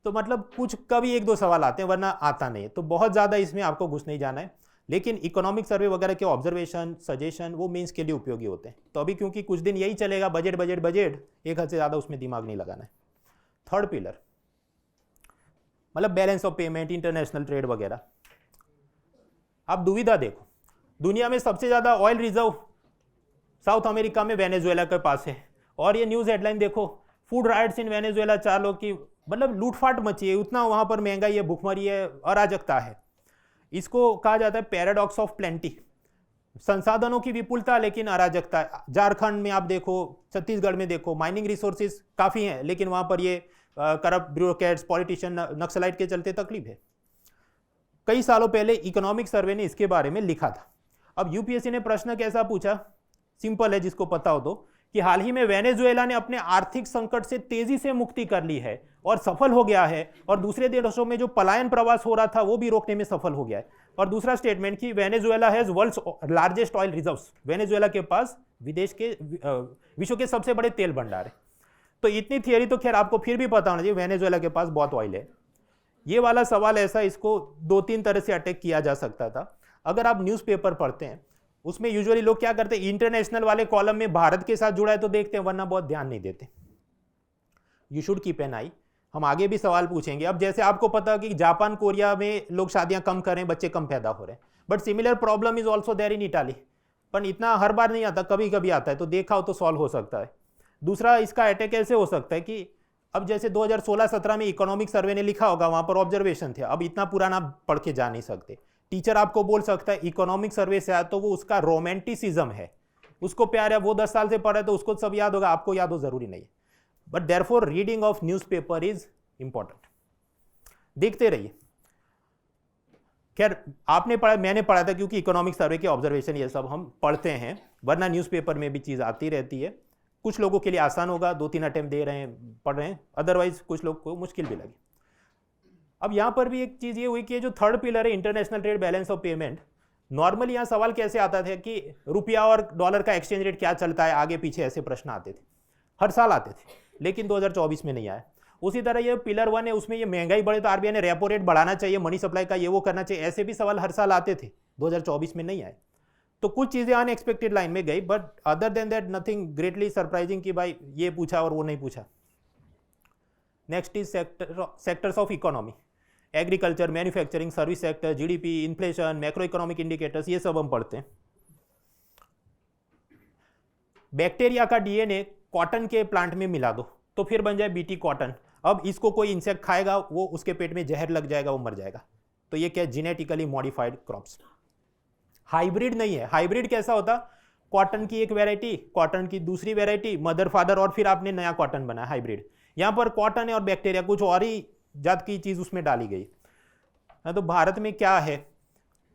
तो मतलब कुछ कभी 1-2 सवाल आते हैं, वरना आता नहीं है, तो बहुत ज़्यादा इसमें आपको घुस नहीं जाना है। लेकिन इकोनॉमिक सर्वे वगैरह के ऑब्जर्वेशन, सजेशन वो मेंस के लिए उपयोगी होते हैं। तो अभी क्योंकि कुछ दिन यही चलेगा, बजट बजट बजट, एक हद से ज़्यादा उसमें दिमाग नहीं लगाना है। थर्ड पिलर मतलब balance of payment, international trade वगैरह। आप दुविधा देखो, दुनिया में सबसे ज़्यादा ऑयल रिजर्व साउथ अमेरिका में वेनेजुएला के पास है, और ये न्यूज़ हेडलाइन देखो, फूड राइट्स इन वेनेजुएला, 4 लोग की मतलब लूटफाट मची है, उतना वहाँ पर महंगाई है, भूखमरी है, अराजकता है। इसको कहा जाता है पैराडॉक्स ऑफ प्लेंटी, संसाधनों की विपुलता लेकिन अराजकता। झारखंड में आप देखो, छत्तीसगढ़ में देखो, माइनिंग रिसोर्सेज काफ़ी हैं, लेकिन वहाँ पर ये करप्ट ब्यूरोक्रेट्स, पॉलिटिशियन, नक्सलाइट के चलते तकलीफ है। कई सालों पहले इकोनॉमिक सर्वे ने इसके बारे में लिखा था। अब यूपीएससी ने प्रश्न कैसा पूछा, सिंपल है जिसको पता हो तो, कि हाल ही में वेनेजुएला ने अपने आर्थिक संकट से तेजी से मुक्ति कर ली है और सफल हो गया है, और दूसरे देशों में जो पलायन प्रवास हो रहा था वो भी रोकने में सफल हो गया है। और दूसरा स्टेटमेंट कि Venezuela has world's largest oil reserves, Venezuela के पास विश्व के सबसे बड़े तेल भंडार है। तो इतनी थियरी तो खैर आपको फिर भी पता होना चाहिए, वेनेजुएला के पास बहुत ऑयल है। ये वाला सवाल ऐसा, इसको 2-3 तरह से अटैक किया जा सकता था। अगर आप न्यूज़पेपर पढ़ते हैं, उसमें यूजुअली लोग क्या करते हैं, इंटरनेशनल वाले कॉलम में भारत के साथ जुड़ा है तो देखते हैं, वरना बहुत ध्यान नहीं देते। यू शुड कीप एन आई। हम आगे भी सवाल पूछेंगे। अब जैसे आपको पता है कि जापान, कोरिया में लोग शादियां कम कर रहे हैं, बच्चे कम पैदा हो रहे हैं, but similar problem is also there in Italy. पर इतना हर बार नहीं आता, कभी कभी आता है, तो देखा हो तो सॉल्व हो सकता है। दूसरा, इसका अटैक ऐसे हो सकता है कि अब जैसे 2016-17 में इकोनॉमिक सर्वे ने लिखा होगा, वहां पर ऑब्जर्वेशन थे, अब इतना पुराना पढ़ के जा नहीं सकते। टीचर आपको बोल सकता है इकोनॉमिक सर्वे से आया, तो वो उसका रोमांटिसिज्म है, उसको प्यार है, वो 10 साल से पढ़ा है तो उसको सब याद होगा, आपको याद हो जरूरी नहीं है। But therefore reading of newspaper is important. देखते रहिए। खैर आपने पढ़ा, मैंने पढ़ा था, क्योंकि इकोनॉमिक सर्वे के ऑब्जर्वेशन ये सब हम पढ़ते हैं, वरना न्यूज़पेपर में भी चीज़ आती रहती है। कुछ लोगों के लिए आसान होगा, 2-3 अटेम्प्ट दे रहे हैं, पढ़ रहे हैं, अदरवाइज कुछ लोग को मुश्किल भी लगे। अब यहाँ पर भी एक चीज़ ये हुई कि जो थर्ड पिलर है, international trade, balance of payment, normally यहाँ सवाल कैसे आता था कि रुपया और डॉलर का एक्सचेंज रेट क्या चलता है, आगे पीछे ऐसे प्रश्न आते थे, हर साल आते थे, लेकिन 2024 में नहीं आया। उसी तरह ये पिलर 1 है, उसमें ये महंगाई बढ़े तो आरबीआई ने रेपो रेट बढ़ाना चाहिए, मनी सप्लाई का ये वो करना चाहिए, ऐसे भी सवाल हर साल आते थे, 2024 में नहीं आए। तो कुछ चीज़ें अनएक्सपेक्टेड लाइन में गई, but other than that nothing greatly surprising कि भाई ये पूछा और वो नहीं पूछा। Next is sectors of economy, agriculture, manufacturing, service sector, GDP, inflation, macro economic indicators, ये सब हम पढ़ते हैं। बैक्टीरिया का डीएनए कॉटन के प्लांट में मिला दो तो फिर बन जाए बीटी कॉटन। अब इसको कोई इंसेक्ट खाएगा, वो उसके पेट में जहर लग जाएगा, वो मर जाएगा। तो ये क्या, जेनेटिकली मॉडिफाइड क्रॉप्स। हाइब्रिड नहीं है। हाइब्रिड कैसा होता, कॉटन की एक वैरायटी, कॉटन की दूसरी वैरायटी, मदर फादर, और फिर आपने नया कॉटन बनाया हाइब्रिड। यहाँ पर कॉटन है और बैक्टीरिया कुछ और ही जात की चीज़ उसमें डाली गई। हाँ, तो भारत में क्या है,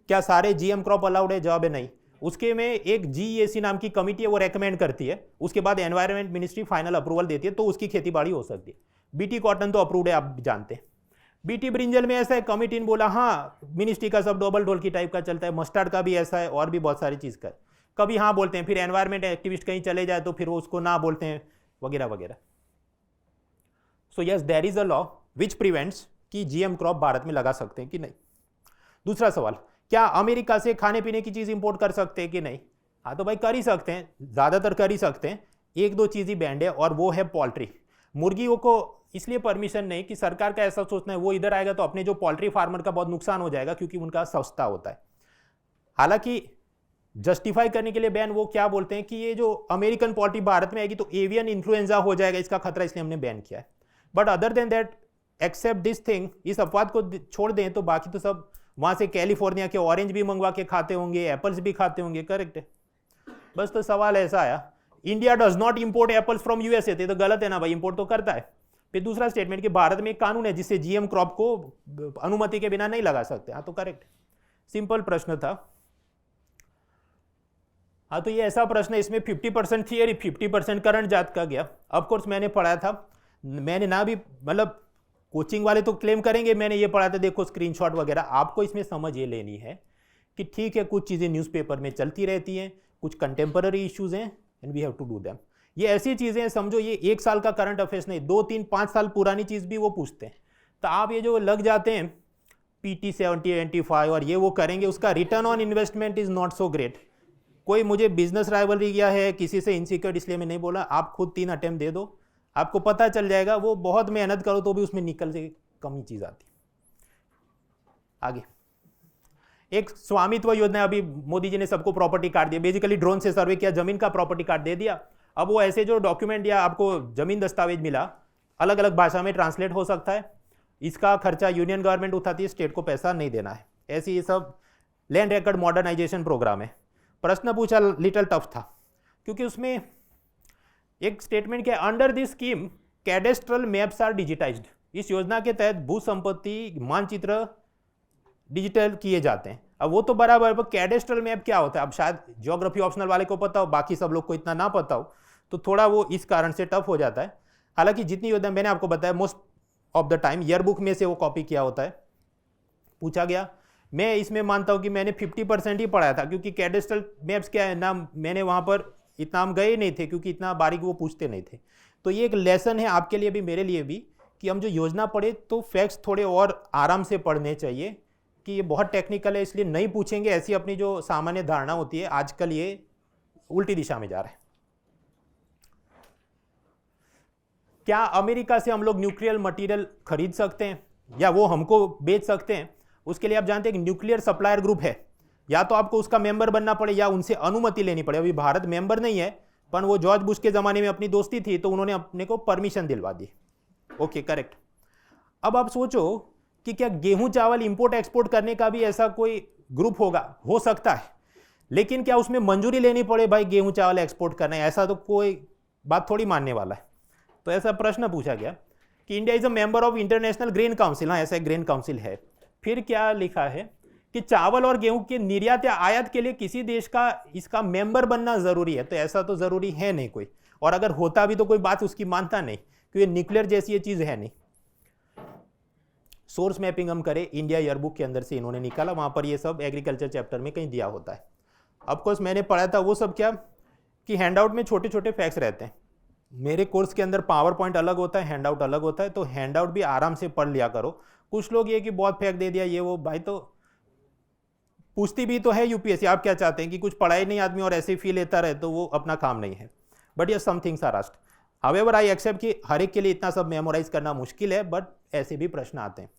क्या सारे जीएम क्रॉप अलाउड है? जवाब है नहीं। उसके में एक जीएसी नाम की कमिटी है, वो रेकमेंड करती है, उसके बाद एनवायरनमेंट मिनिस्ट्री फाइनल अप्रूवल देती है, तो उसकी खेती बाड़ी हो सकती है। बीटी कॉटन तो अप्रूव्ड है, आप जानते हैं। बीटी ब्रिंजल में ऐसा है, कमिटी ने बोला हाँ मिनिस्ट्री का सब डबल ढोल की टाइप का चलता है। मस्टर्ड का भी ऐसा है, और भी बहुत सारी चीज़ का। कभी हाँ बोलते हैं, फिर एनवायरनमेंट एक्टिविस्ट कहीं चले जाए तो फिर वो उसको ना बोलते हैं, वगैरह वगैरह। So yes, there is a law which prevents कि जीएम क्रॉप भारत में लगा सकते हैं कि नहीं। दूसरा सवाल, क्या अमेरिका से खाने पीने की चीज़ इंपोर्ट कर सकते हैं कि नहीं? हाँ तो भाई कर ही सकते हैं, ज़्यादातर कर ही सकते हैं। एक दो चीज़ ही बैंड है, और वो है पोल्ट्री। मुर्गियों को इसलिए परमिशन नहीं कि सरकार का ऐसा सोचना है वो इधर आएगा तो अपने जो पोल्ट्री फार्मर का बहुत नुकसान हो जाएगा, क्योंकि उनका सस्ता होता है। हालांकि जस्टिफाई करने के लिए बैन वो क्या बोलते हैं कि ये जो अमेरिकन पोल्ट्री भारत में आएगी तो एवियन इन्फ्लुएंजा हो जाएगा, इसका खतरा, इसलिए हमने बैन किया है। But other than that, except this thing, इस अपवाद को छोड़ दें तो बाकी तो सब वहाँ से कैलिफोर्निया के ऑरेंज भी मंगवा के खाते होंगे, एप्पल्स भी खाते होंगे, करेक्ट है। बस तो सवाल ऐसा आया, India does not import apples from USA, तो गलत है ना भाई, इंपोर्ट तो करता है। फिर दूसरा स्टेटमेंट कि भारत में एक कानून है जिससे जीएम क्रॉप को अनुमति के बिना नहीं लगा सकते। हाँ तो करेक्ट, सिंपल प्रश्न था। हाँ तो ये ऐसा प्रश्न है, इसमें 50% थियरी 50% करंट जात का गया। ऑफ कोर्स मैंने पढ़ा था, मैंने ना भी, मतलब कोचिंग वाले तो क्लेम करेंगे मैंने ये पढ़ा था, देखो स्क्रीनशॉट वगैरह। आपको इसमें समझ ये लेनी है कि ठीक है कुछ चीज़ें न्यूज़पेपर में चलती रहती हैं, कुछ कंटेम्पररी इश्यूज हैं, and we have to do them. ये ऐसी चीज़ें हैं, समझो ये 1 साल का करंट अफेयर्स नहीं, 2, 3, 5 साल पुरानी चीज़ भी वो पूछते हैं। तो आप ये जो लग जाते हैं PT 70, 85 और ये वो करेंगे, उसका return on investment is not so great. कोई मुझे बिजनेस राइवलरी किया है किसी से इनसिक्योर, इसलिए मैं नहीं बोला। आप खुद 3 अटेम्प्ट दे दो, आपको पता चल जाएगा। वो बहुत मेहनत करो तो भी उसमें निकल से कम ही चीज़ आती। आगे एक स्वामित्व योजना, अभी मोदी जी ने सबको प्रॉपर्टी कार्ड दिया, बेसिकली ड्रोन से सर्वे किया, जमीन का प्रॉपर्टी कार्ड दे दिया। अब वो ऐसे जो डॉक्यूमेंट या आपको जमीन दस्तावेज मिला, अलग अलग भाषा में ट्रांसलेट हो सकता है, इसका खर्चा यूनियन गवर्नमेंट उठाती है, स्टेट को पैसा नहीं देना है। ऐसे ये सब लैंड रिकॉर्ड मॉडर्नाइजेशन प्रोग्राम है। प्रश्न पूछा लिटिल टफ था, क्योंकि उसमें एक स्टेटमेंट क्या, under this scheme cadastral maps are digitised. इस योजना के तहत भू संपत्ति मानचित्र डिजिटल किए जाते हैं। अब वो तो बराबर, पर कैडेस्ट्रल मैप क्या होता है, अब शायद ज्योग्राफी ऑप्शनल वाले को पता हो, बाकी सब लोग को इतना ना पता हो, तो थोड़ा वो इस कारण से टफ हो जाता है। हालांकि जितनी योजना मैंने आपको बताया, most of the time yearbook में से वो कॉपी किया होता है, पूछा गया। मैं इसमें मानता हूँ कि मैंने 50% ही पढ़ाया था, क्योंकि कैडेस्ट्रल मैप्स क्या है ना, मैंने वहाँ पर इतना हम गए नहीं थे, क्योंकि इतना बारीक वो पूछते नहीं थे। तो ये एक लेसन है आपके लिए भी, मेरे लिए भी, कि हम जो योजना पढ़े तो फैक्ट्स थोड़े और आराम से पढ़ने चाहिए, कि ये बहुत टेक्निकल है इसलिए नहीं पूछेंगे, ऐसी अपनी जो सामान्य धारणा होती है आजकल ये उल्टी दिशा में जा रहा है। क्या अमेरिका से हम लोग न्यूक्लियर मटेरियल खरीद सकते हैं या वो हमको बेच सकते हैं? उसके लिए आप जानते हैं कि न्यूक्लियर सप्लायर ग्रुप है, या तो आपको उसका मेंबर बनना पड़े या उनसे अनुमति लेनी पड़े। अभी भारत मेंबर नहीं है, पर वो जॉर्ज बुश के ज़माने में अपनी दोस्ती थी तो उन्होंने अपने को परमिशन दिलवा दी। Okay correct. अब आप सोचो कि क्या गेहूं चावल इंपोर्ट एक्सपोर्ट करने का भी ऐसा कोई ग्रुप होगा? हो सकता है, लेकिन क्या उसमें मंजूरी लेनी पड़े भाई गेहूं चावल एक्सपोर्ट करना है? ऐसा तो कोई बात थोड़ी मानने वाला है। तो ऐसा प्रश्न पूछा गया कि India is a member of international grain council. हाँ ऐसा ग्रेन काउंसिल है। फिर क्या लिखा है कि चावल और गेहूं के निर्यात या आयात के लिए किसी देश का इसका मेंबर बनना जरूरी है। तो ऐसा तो जरूरी है नहीं कोई, और अगर होता भी तो कोई बात उसकी मानता नहीं, क्योंकि न्यूक्लियर जैसी ये चीज है नहीं। सोर्स मैपिंग हम करें, इंडिया ईयरबुक के अंदर से इन्होंने निकाला, वहां पर ये सब एग्रीकल्चर चैप्टर में कहीं दिया होता है। ऑफकोर्स मैंने पढ़ा था वो सब क्या कि हैंडआउट में छोटे छोटे फैक्ट्स रहते हैं। मेरे कोर्स के अंदर पावर पॉइंट अलग होता है, हैंडआउट अलग होता है, तो हैंडआउट भी आराम से पढ़ लिया करो। कुछ लोग ये कि बहुत फैक्ट दे दिया ये वो, भाई तो पूछती भी तो है यूपीएससी, आप क्या चाहते हैं कि कुछ पढ़ाई नहीं आदमी और ऐसे फील लेता रहे, तो वो अपना काम नहीं है। बट ये some things are asked. However I accept कि हर एक के लिए इतना सब मेमोराइज करना मुश्किल है, बट ऐसे भी प्रश्न आते हैं।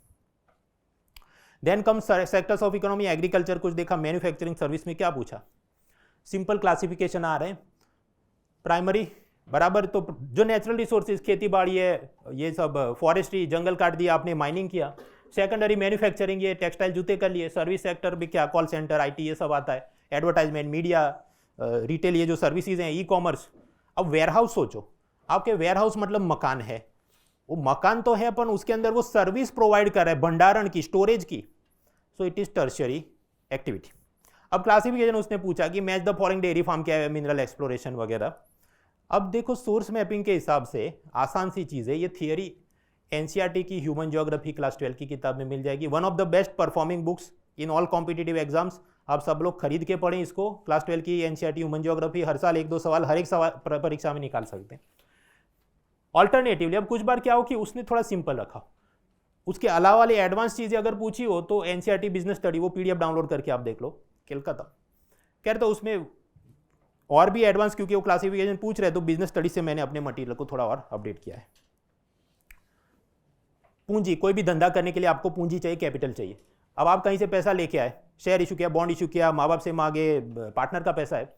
Then come sectors of economy, agriculture कुछ देखा, मैन्युफैक्चरिंग सर्विस में क्या पूछा, सिंपल क्लासिफिकेशन आ रहे हैं। प्राइमरी बराबर, तो जो नेचुरल रिसोर्सेज खेती बाड़ी है, ये सब फॉरेस्ट्री, जंगल काट दिया आपने, माइनिंग किया। सेकेंडरी मैन्युफैक्चरिंग, ये टेक्सटाइल जूते कर लिए। सर्विस सेक्टर भी क्या, कॉल सेंटर, IT ये सब आता है। एडवर्टाइजमेंट, मीडिया, रिटेल ये जो सर्विसेज हैं, ई कॉमर्स। अब वेयरहाउस सोचो, आपके वेयरहाउस मतलब मकान है, वो मकान तो है अपन उसके अंदर वो सर्विस प्रोवाइड कर रहा है भंडारण की, स्टोरेज की, so it is tertiary activity. अब क्लासिफिकेशन उसने पूछा कि match the following, dairy farm क्या है, मिनरल एक्सप्लोरेशन वगैरह। अब देखो सोर्स मैपिंग के हिसाब से आसान सी चीज़ है, ये थियरी एनसीईआरटी की ह्यूमन ज्योग्राफी क्लास 12 की किताब में मिल जाएगी। One of the best performing books in all competitive exams. आप सब लोग खरीद के पढ़ें इसको, क्लास 12 की एनसीईआरटी ह्यूमन ज्योग्राफी। हर साल 1-2 सवाल हर एक सवाल परीक्षा में निकाल सकते हैं। ऑल्टरनेटिवली अब कुछ बार क्या हो कि उसने थोड़ा सिंपल रखा, उसके अलावा वाली एडवांस चीज़ें अगर पूछी हो तो एनसीईआरटी बिजनेस स्टडी, वो पीडीएफ डाउनलोड करके आप देख लो, कोलकाता खैर। तो उसमें और भी एडवांस, क्योंकि वो क्लासिफिकेशन पूछ रहे हैं, तो बिजनेस स्टडी से मैंने अपने मटेरियल को थोड़ा और अपडेट किया है। पूंजी, कोई भी धंधा करने के लिए आपको पूंजी चाहिए, कैपिटल चाहिए। अब आप कहीं से पैसा लेके आए, शेयर इशू किया, बॉन्ड इशू किया, माँ बाप से मांगे, पार्टनर का पैसा है,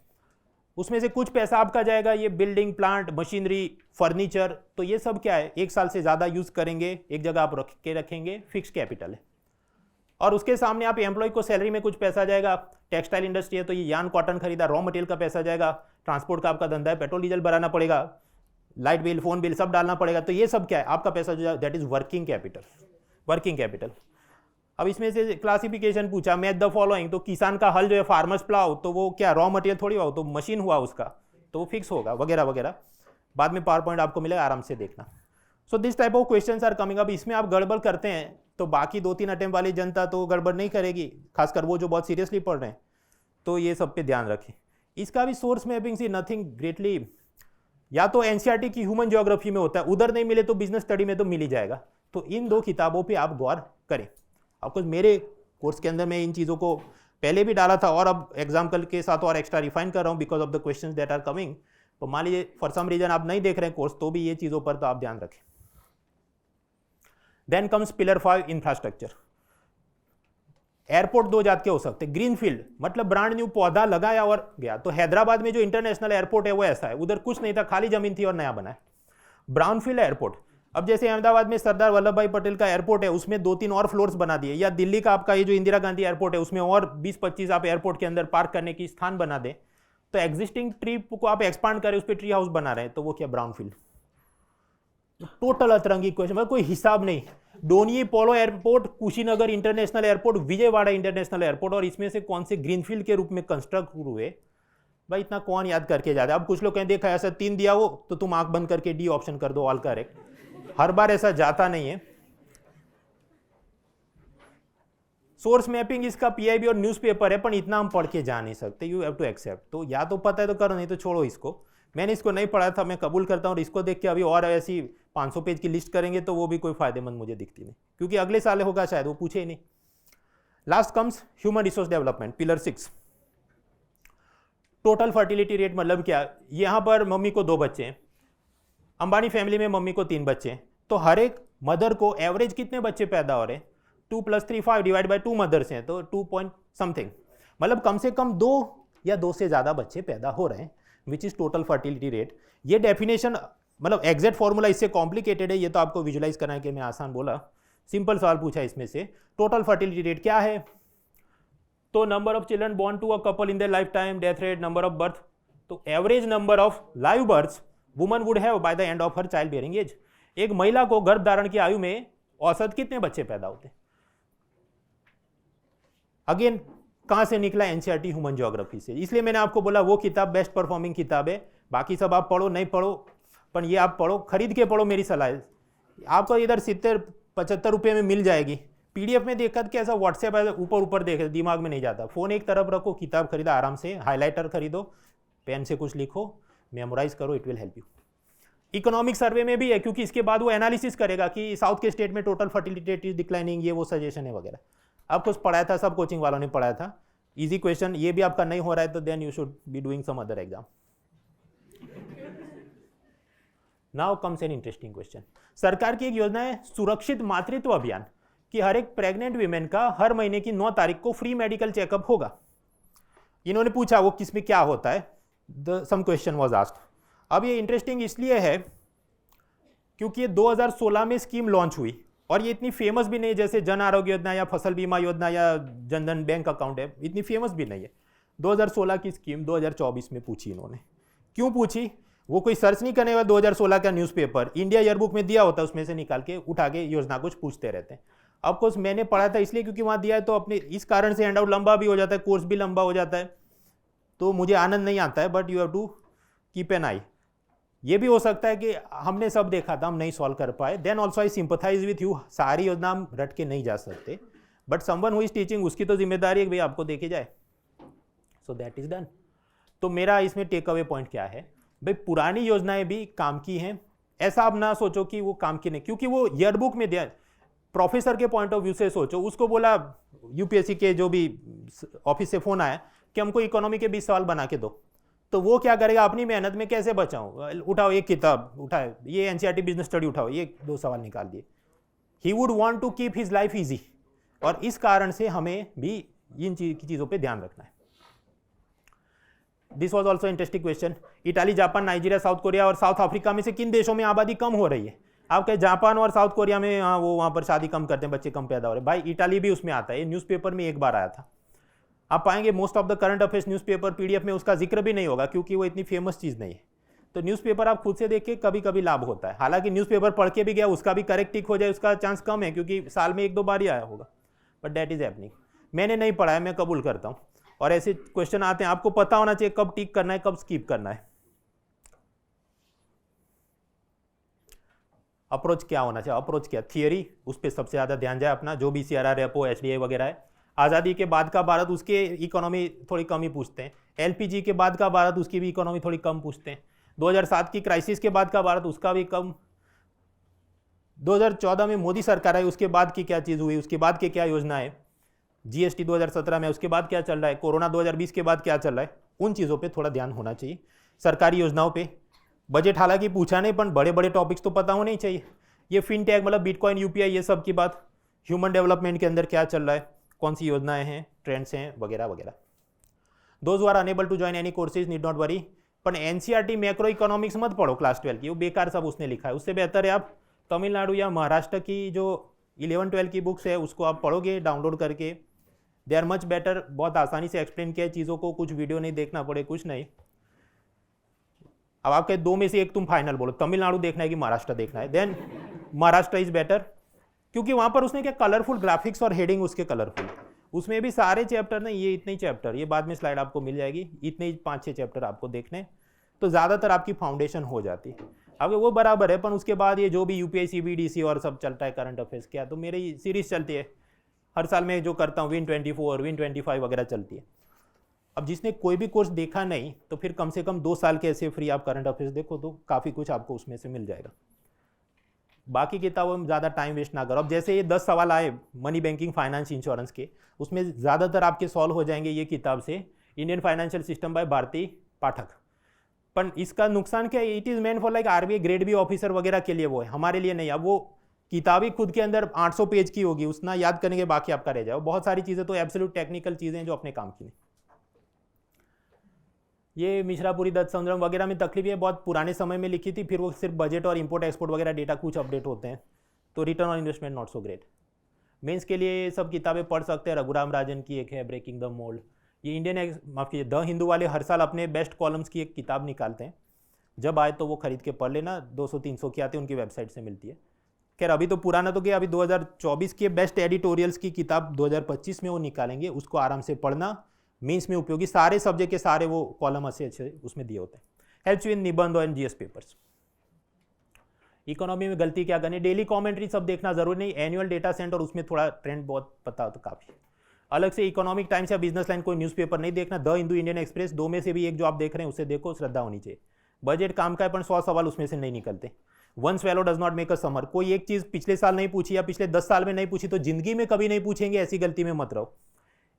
उसमें से कुछ पैसा आपका जाएगा ये बिल्डिंग, प्लांट, मशीनरी, फर्नीचर, तो ये सब क्या है, 1 साल से ज़्यादा यूज़ करेंगे, एक जगह आप रख के रखेंगे, फिक्स कैपिटल है। और उसके सामने आप एम्प्लॉय को सैलरी में कुछ पैसा जाएगा, टेक्सटाइल इंडस्ट्री है तो ये यान कॉटन खरीदा, रॉ मटेरियल का पैसा जाएगा, ट्रांसपोर्ट का आपका धंधा है, पेट्रोल डीजल भराना पड़ेगा, लाइट बिल, फोन बिल सब डालना पड़ेगा, तो ये सब क्या है आपका पैसा जो, that is working capital, working capital. अब इसमें से क्लासिफिकेशन पूछा, मैच द फॉलोइंग, तो किसान का हल जो है, फार्मर्स प्लाव, तो वो क्या रॉ मटेरियल थोड़ी हुआ, तो मशीन हुआ उसका, तो वो फिक्स होगा, वगैरह वगैरह। बाद में पावर पॉइंट आपको मिलेगा, आराम से देखना। So this type of questions are coming. अब इसमें आप गड़बड़ करते हैं तो बाकी 2-3 अटेम्प्ट वाली जनता तो गड़बड़ नहीं करेगी, खासकर वो जो बहुत सीरियसली पढ़ रहे हैं, तो ये सब पे ध्यान रखें। इसका भी सोर्स मैपिंग सी नथिंग ग्रेटली, या तो एनसीईआरटी की ह्यूमन ज्योग्राफी में होता है, उधर नहीं मिले तो बिजनेस स्टडी में तो मिल ही जाएगा। तो इन 2 किताबों पे आप गौर करें। आपको मेरे कोर्स के अंदर मैं इन चीज़ों को पहले भी डाला था और अब एग्जाम्पल के साथ और एक्स्ट्रा रिफाइन कर रहा हूँ because of the questions that are coming. तो मान लीजिए फॉर सम रीजन आप नहीं देख रहे हैं कोर्स, तो भी ये चीज़ों पर तो आप ध्यान रखें। Then comes pillar 5, infrastructure. Airport 2 जात के हो सकते हैं, ग्रीनफील्ड मतलब ब्रांड न्यू पौधा लगाया और गया। तो हैदराबाद में जो इंटरनेशनल एयरपोर्ट है वो ऐसा है, उधर कुछ नहीं था, खाली जमीन थी और नया बना है। ब्राउनफील्ड एयरपोर्ट, अब जैसे अहमदाबाद में सरदार वल्लभ भाई पटेल का एयरपोर्ट है, उसमें 2-3 और फ्लोर्स बना दिए, या दिल्ली का आपका ये जो इंदिरा गांधी एयरपोर्ट है उसमें और 20-25 आप एयरपोर्ट के अंदर पार्क करने की स्थान बना दें, तो एग्जिस्टिंग ट्री को आप एक्सपांड करें, उस पर ट्री हाउस बना रहे हैं, तो वो क्या ब्राउनफील्ड। टोटल अतरंगी क्वेश्चन, मतलब कोई हिसाब नहीं। Donyi Polo airport, Kushinagar international airport, Vijayawada international airport, और इसमें से कौन से ग्रीनफील्ड के रूप में कंस्ट्रक्ट हुए, भाई इतना कौन याद करके जाता है। अब कुछ लोग कहें देखा ऐसा 3 दिया हो तो तुम आंख बंद करके डी ऑप्शन कर दो, ऑल करेक्ट। हर बार ऐसा जाता नहीं है। सोर्स मैपिंग इसका पीआईबी और न्यूज़पेपर है, पर इतना हम पढ़ के जा नहीं सकते, यू हैव टू एक्सेप्ट। तो या तो पता है तो करो, नहीं तो छोड़ो इसको। मैंने इसको नहीं पढ़ा था, मैं कबूल करता हूँ, और इसको देख के अभी और ऐसी 500 पेज की लिस्ट करेंगे तो वो भी कोई फायदेमंद मुझे दिखती नहीं, क्योंकि अगले साल होगा शायद, वो पूछे ही नहीं। Last comes human resource development, pillar 6। Total fertility rate मतलब क्या, यहाँ पर मम्मी को 2 बच्चे हैं, अंबानी फैमिली में मम्मी को 3 बच्चे हैं, तो हर एक मदर को एवरेज कितने बच्चे पैदा हो रहे हैं, 2 + 3 5 डिवाइड बाय 2 मदर्स हैं, तो 2 पॉइंट समथिंग, मतलब कम से कम 2 या 2 से ज़्यादा बच्चे पैदा हो रहे हैं, which is total fertility rate. ये डेफिनेशन मतलब एग्जैक्ट फॉर्मूला इससे कॉम्प्लिकेटेड है, ये तो आपको विजुलाइज करना है कि मैं आसान बोला। सिंपल सवाल पूछा इसमें से, टोटल फर्टिलिटी रेट क्या है, तो number of children born to a couple in their lifetime, death rate, number of birth, तो average number of live births woman would have by the end of her child bearing age. एक महिला को गर्भ धारण की आयु में औसत कितने बच्चे पैदा होते हैं। अगेन कहां से निकला, एनसीईआरटी ह्यूमन ज्योग्राफी से। इसलिए मैंने आपको बोला वो किताब बेस्ट परफॉर्मिंग किताब है, बाकी सब आप पढ़ो नहीं पढ़ो, पर ये आप पढ़ो, खरीद के पढ़ो, मेरी सलाह है। आपको इधर 70-75 रुपये में मिल जाएगी, पीडीएफ में देखा कि ऐसा व्हाट्सएप ऊपर ऊपर देखे, दिमाग में नहीं जाता। फोन एक तरफ रखो, किताब खरीदा आराम से, हाईलाइटर खरीदो, पेन से कुछ लिखो, मेमोराइज करो, it will help you. Economic survey में भी है, क्योंकि इसके बाद वो एनालिसिस करेगा कि साउथ के स्टेट में total fertility rate is declining, ये वो सजेशन है वगैरह। आप कुछ पढ़ाया था, सब कोचिंग वालों ने पढ़ाया था, इजी क्वेश्चन। ये भी आपका नहीं हो रहा है तो then you should be doing some other exam. Now comes an interesting question. सरकार की एक योजना है सुरक्षित मातृत्व अभियान, कि हर एक प्रेग्नेंट वीमेन का हर महीने की 9 तारीख को फ्री मेडिकल चेकअप होगा। इन्होंने पूछा वो किसमें क्या होता है, सम क्वेश्चन वाज आस्क्ड। अब ये इंटरेस्टिंग इसलिए है क्योंकि ये 2016 में स्कीम लॉन्च हुई, और ये इतनी फेमस भी नहीं जैसे जन आरोग्य योजना या फसल बीमा योजना या जनधन बैंक अकाउंट है, इतनी फेमस भी नहीं है। 2016 की स्कीम 2024 में पूछी इन्होंने। क्यों पूछी? वो कोई सर्च नहीं करने वाला, 2016 का न्यूज़पेपर इंडिया ईयरबुक में दिया होता है, उसमें से निकाल के उठा के योजना कुछ पूछते रहते हैं। ऑफ कोर्स मैंने पढ़ा था इसलिए क्योंकि वहाँ दिया है, तो अपने इस कारण से हैंड आउट लंबा भी हो जाता है, कोर्स भी लंबा हो जाता है, तो मुझे आनंद नहीं आता है, but you have to keep an eye. ये भी हो सकता है कि हमने सब देखा था, हम नहीं सॉल्व कर पाए, then also I sympathise with you. सारी योजना हम रट के नहीं जा सकते, but someone who is teaching उसकी तो जिम्मेदारी है कि भाई आपको देखे जाए। So that is done. तो मेरा इसमें टेक अवे पॉइंट क्या है, भाई पुरानी योजनाएं भी काम की हैं, ऐसा आप ना सोचो कि वो काम की नहीं, क्योंकि वो ईयरबुक में दिया। प्रोफेसर के पॉइंट ऑफ व्यू से सोचो, उसको बोला यूपीएससी के जो भी ऑफिस से फोन आया कि हमको इकोनॉमी के 20 सवाल बना के दो, तो वो क्या करेगा, अपनी मेहनत में कैसे बचाऊं, उठाओ एक किताब उठाए, ये एनसीईआरटी बिजनेस स्टडी उठाओ, ये 2 सवाल निकाल दिए। He would want to keep his life easy, और इस कारण से हमें भी इन चीज़ों पे ध्यान रखना है। This was also interesting question. Italy, Japan, Nigeria, south Korea और साउथ अफ्रीका में से किन देशों में आबादी कम हो रही है? आप कहे जापान और साउथ कोरिया में, हाँ वो वहाँ पर शादी कम करते हैं, बच्चे कम पैदा हो रहे हैं। भाई इटाली भी उसमें आता है, ये न्यूज़पेपर में एक बार आया था। आप पाएंगे most of the current affairs newspaper PDF में उसका जिक्र भी नहीं होगा, क्योंकि वो इतनी फेमस चीज़ नहीं है। तो न्यूज़पेपर आप खुद से देख के कभी कभी लाभ होता है। हालांकि न्यूज़पेपर पढ़ के भी गया, उसका भी करेक्ट टिक हो जाए उसका चांस कम है, क्योंकि साल में 1-2 बार ही आया होगा, बट दैट इज हैपनिंग। मैंने नहीं पढ़ा है, मैं कबूल करता हूँ। और ऐसे क्वेश्चन आते हैं, आपको पता होना चाहिए कब टिक करना है, कब स्किप करना है। अप्रोच क्या होना चाहिए? अप्रोच क्या, थियरी, उस पर सबसे ज़्यादा ध्यान जाए अपना, जो भी CRR, रेपो, HDI वगैरह है। आज़ादी के बाद का भारत, उसके इकोनॉमी थोड़ी कम ही पूछते हैं। LPG के बाद का भारत, उसकी भी इकोनॉमी थोड़ी कम पूछते हैं। 2007 की क्राइसिस के बाद का भारत, उसका भी कम। 2014 में मोदी सरकार आई, उसके बाद की क्या चीज़ हुई, उसके बाद की क्या योजना है। GST 2017 में, उसके बाद क्या चल रहा है। कोरोना 2020 के बाद क्या चल रहा है, उन चीज़ों पे थोड़ा ध्यान होना चाहिए। सरकारी योजनाओं पे, बजट हालांकि पूछा नहीं, पर बड़े बड़े टॉपिक्स तो पता होने ही चाहिए। ये फिनटेक मतलब बिटकॉइन, UPI, ये सब की बात। ह्यूमन डेवलपमेंट के अंदर क्या चल रहा है, कौन सी योजनाएं हैं, ट्रेंड्स हैं वगैरह वगैरह। Those who are unable to join any courses need not worry. पर NCERT मैक्रो इकोनॉमिक्स मत पढ़ो क्लास 12 की, वो बेकार सब उसने लिखा है। उससे बेहतर है आप तमिलनाडु या महाराष्ट्र की जो 11-12 की बुक्स है उसको आप पढ़ोगे डाउनलोड करके, दे आर मच बेटर। बहुत आसानी से एक्सप्लेन किया है चीज़ों को, कुछ वीडियो नहीं देखना पड़े, कुछ नहीं। अब आपके 2 में से एक तुम फाइनल बोलो, तमिलनाडु देखना है कि महाराष्ट्र देखना है, देन महाराष्ट्र इज बेटर, क्योंकि वहाँ पर उसने क्या कलरफुल ग्राफिक्स और हेडिंग उसके कलरफुल। उसमें भी सारे चैप्टर नहीं, ये इतने ही चैप्टर, ये बाद में स्लाइड आपको मिल जाएगी, इतने ही 5-6 चैप्टर आपको देखने, तो ज़्यादातर आपकी फाउंडेशन हो जाती है। अब वो बराबर है, पर उसके बाद ये जो भी UPI, CBDC और सब चलता है, करंट अफेयर्स क्या, तो मेरी सीरीज चलती है हर साल में, जो करता हूँ Win 24, Win 25 वगैरह चलती है। अब जिसने कोई भी कोर्स देखा नहीं, तो फिर कम से कम 2 साल के ऐसे फ्री आप करंट अफेयर्स देखो, तो काफ़ी कुछ आपको उसमें से मिल जाएगा। बाकी किताबों में ज़्यादा टाइम वेस्ट ना करो। अब जैसे ये 10 सवाल आए मनी, बैंकिंग, फाइनेंस, इंश्योरेंस के, उसमें ज़्यादातर आपके सॉल्व हो जाएंगे ये किताब से, Indian financial system by Bharati Pathak. पर इसका नुकसान क्या है, it is main for like RBI grade B officer वगैरह के लिए वो है, हमारे लिए नहीं। अब वो किताब ही खुद के अंदर 800 पेज की होगी, उतना याद करने के बाकी आपका रह जाए। बहुत सारी चीज़ें तो एब्सोल्यूट टेक्निकल चीज़ें हैं जो अपने काम की नहीं। ये मिश्रापुरी, दत्त समुद्रम वगैरह में तकलीफ है, बहुत पुराने समय में लिखी थी, फिर वो सिर्फ बजट और इंपोर्ट एक्सपोर्ट वगैरह डेटा कुछ अपडेट होते हैं, तो return on investment not so great. Mains के लिए ये सब किताबें पढ़ सकते हैं। रघुराम राजन की एक है ब्रेकिंग द मोल्ड, ये इंडियन माफ कीजिए द हिंदू वाले हर साल अपने बेस्ट कॉलम्स की एक किताब निकालते हैं, जब आए तो वो खरीद के पढ़ लेना, 200-300 की आती है, उनकी वेबसाइट से मिलती है। खैर अभी तो पुराना तो गया, अभी 2024 के बेस्ट एडिटोरियल्स की किताब 2025 में वो निकालेंगे, उसको आराम से पढ़ना, मीन्स में उपयोगी, सारे सब्जेक्ट के सारे वो कॉलम अच्छे उसमें दिए होते हैं। हेल्प्स इन निबंध एंड GS पेपर्स। इकोनॉमी में गलती क्या करनी, डेली कमेंट्री सब देखना जरूरी नहीं, एनुअल डेटा सेंट और उसमें थोड़ा ट्रेंड बहुत पता हो तो काफ़ी। अलग से इकोनॉमिक टाइम्स या बिजनेस लाइन कोई न्यूज़पेपर नहीं देखना। द हिंदू, इंडियन एक्सप्रेस, 2 में से भी एक जो आप देख रहे हैं उसे देखो, श्रद्धा होनी चाहिए। बजट काम का है, पर 100 सवाल उसमें से नहीं निकलते। One swallow does not make a summer. कोई एक चीज़ पिछले साल नहीं पूछी या पिछले 10 साल में नहीं पूछी तो जिंदगी में कभी नहीं पूछेंगे, ऐसी गलती में मत रहो।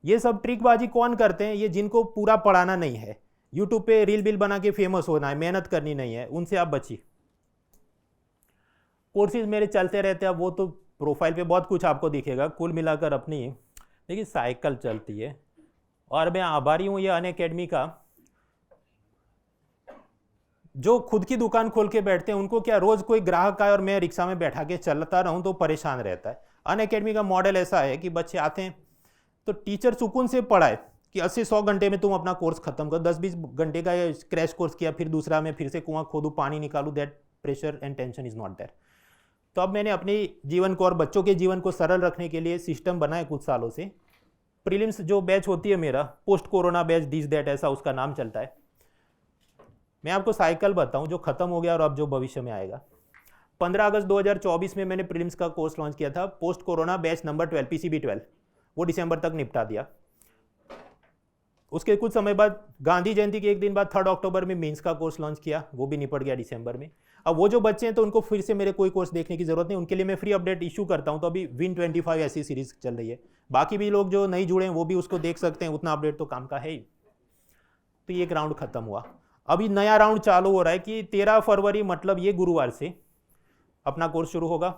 ये सब ट्रिकबाजी कौन करते हैं, ये जिनको पूरा पढ़ाना नहीं है, यूट्यूब पे रील बिल बना के फेमस होना है, मेहनत करनी नहीं है, उनसे आप बचिए। कोर्सेज मेरे चलते रहते हैं, वो तो प्रोफाइल पे बहुत कुछ आपको दिखेगा, कुल मिलाकर अपनी देखिए साइकिल चलती है। और मैं आभारी हूँ ये अनअकैडमी का, जो खुद की दुकान खोल के बैठते हैं, उनको क्या रोज कोई ग्राहक आए और मैं रिक्शा में बैठा के चलता रहूं तो परेशान रहता है। अनअकैडमी का मॉडल ऐसा है कि बच्चे आते हैं तो टीचर सुकून से पढ़ाए, कि 80-100 घंटे में तुम अपना कोर्स खत्म करो। 10-20 घंटे का क्रैश कोर्स किया, फिर दूसरा में फिर से कुआं खोदूँ, पानी निकालूँ, that pressure and tension is not there. तो अब मैंने अपने जीवन को और बच्चों के जीवन को सरल रखने के लिए सिस्टम बनाया कुछ सालों से। प्रीलिम्स जो बैच होती है मेरा, post corona batch, this that, ऐसा उसका नाम चलता है। मैं आपको साइकिल बताऊं जो खत्म हो गया और अब जो भविष्य में आएगा। 15 अगस्त 2024 में मैंने प्रीलिम्स का कोर्स लॉन्च किया था, post corona batch number 12 PCB 12, वो दिसंबर तक निपटा दिया। उसके कुछ समय बाद गांधी जयंती के एक दिन बाद 3 अक्टूबर में मेंस का कोर्स लॉन्च किया, वो भी निपट गया दिसंबर में। अब वो जो बच्चे हैं तो उनको फिर से मेरे कोई कोर्स देखने की जरूरत नहीं, उनके लिए मैं फ्री अपडेट इशू करता हूं। तो अभी विन 25 ऐसी सीरीज चल रही है, बाकी भी लोग जो नहीं जुड़े हैं वो भी उसको देख सकते हैं, उतना अपडेट तो काम का है ही। तो ये एक राउंड खत्म हुआ, अभी नया राउंड चालू हो रहा है कि 13 फरवरी मतलब ये गुरुवार से अपना कोर्स शुरू होगा।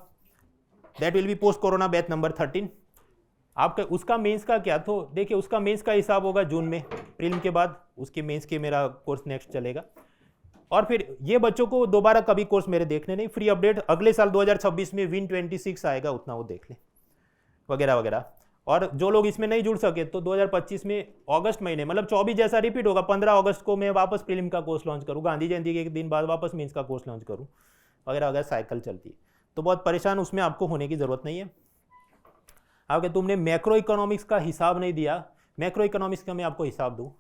That will be post corona batch number 13। आपका उसका मेंस का क्या, तो देखिए उसका मेंस का हिसाब होगा जून में, प्रीलिम के बाद उसके मेंस के मेरा कोर्स नेक्स्ट चलेगा। और फिर ये बच्चों को दोबारा कभी कोर्स मेरे देखने नहीं, फ्री अपडेट अगले साल 2026 में विन 26 आएगा, उतना वो देख ले वगैरह वगैरह। और जो लोग इसमें नहीं जुड़ सके तो 2025 में अगस्त महीने मतलब 24 जैसा रिपीट होगा, 15 अगस्त को मैं वापस प्रीलिम का कोर्स लॉन्च करूँ, गांधी जयंती के एक दिन बाद वापस मेंस का कोर्स लॉन्च करूँ, वगैरह वगैरह साइकिल चलती है। तो बहुत परेशान उसमें आपको होने की ज़रूरत नहीं है। अगर तुमने मैक्रो इकोनॉमिक्स का हिसाब नहीं दिया, मैक्रो इकोनॉमिक्स का मैं आपको हिसाब दूँ,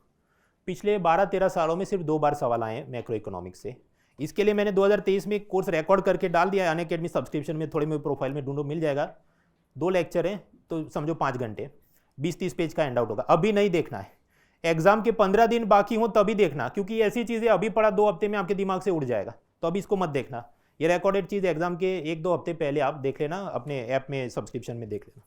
पिछले 12-13 सालों में सिर्फ 2 बार सवाल आए हैं मैक्रो इकोनॉमिक्स से। इसके लिए मैंने 2023 में एक कोर्स रिकॉर्ड करके डाल दिया है अनअकैडमी सब्सक्रिप्शन में, थोड़ी मेरी प्रोफाइल में ढूंढो मिल जाएगा। 2 लेक्चर हैं तो समझो 5 घंटे, 20-30 पेज का हैंड आउट होगा। अभी नहीं देखना है, एग्जाम के 15 दिन बाकी हो तभी देखना, क्योंकि ऐसी चीज़ें अभी पढ़ा 2 हफ्ते में आपके दिमाग से उड़ जाएगा, तो अभी इसको मत देखना। ये रिकॉर्डेड चीज़ एग्जाम के 1-2 हफ्ते पहले आप देख लेना, अपने ऐप में सब्सक्रिप्शन में देख लेना।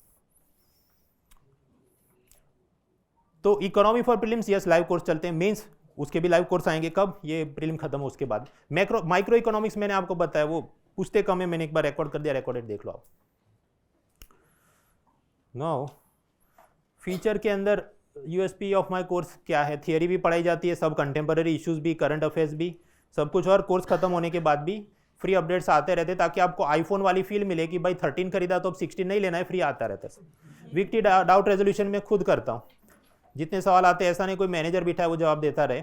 तो economy for prelims yes live course चलते हैं, मेंस उसके भी लाइव कोर्स आएंगे कब, ये प्रीलिम खत्म हो उसके बाद। माइक्रो इकोनॉमिक्स मैंने आपको बताया, वो पूछते कम है, मैंने एक बार रिकॉर्ड कर दिया, रिकॉर्डेड देख लो आप। नो फीचर के अंदर यूएसपी ऑफ माय कोर्स क्या है, थियरी भी पढ़ाई जाती है, सब कंटेम्पररी इश्यूज भी, करंट अफेयर्स भी, सब कुछ। और कोर्स खत्म होने के बाद भी फ्री अपडेट्स आते रहते, ताकि आपको आईफोन वाली फील मिले कि भाई 13 खरीदा तो अब 16 नहीं लेना है, फ्री आता रहता है। वीकली डाउट रेजोल्यूशन में खुद करता हूँ, जितने सवाल आते हैं ऐसा नहीं कोई मैनेजर बैठा है वो जवाब देता रहे।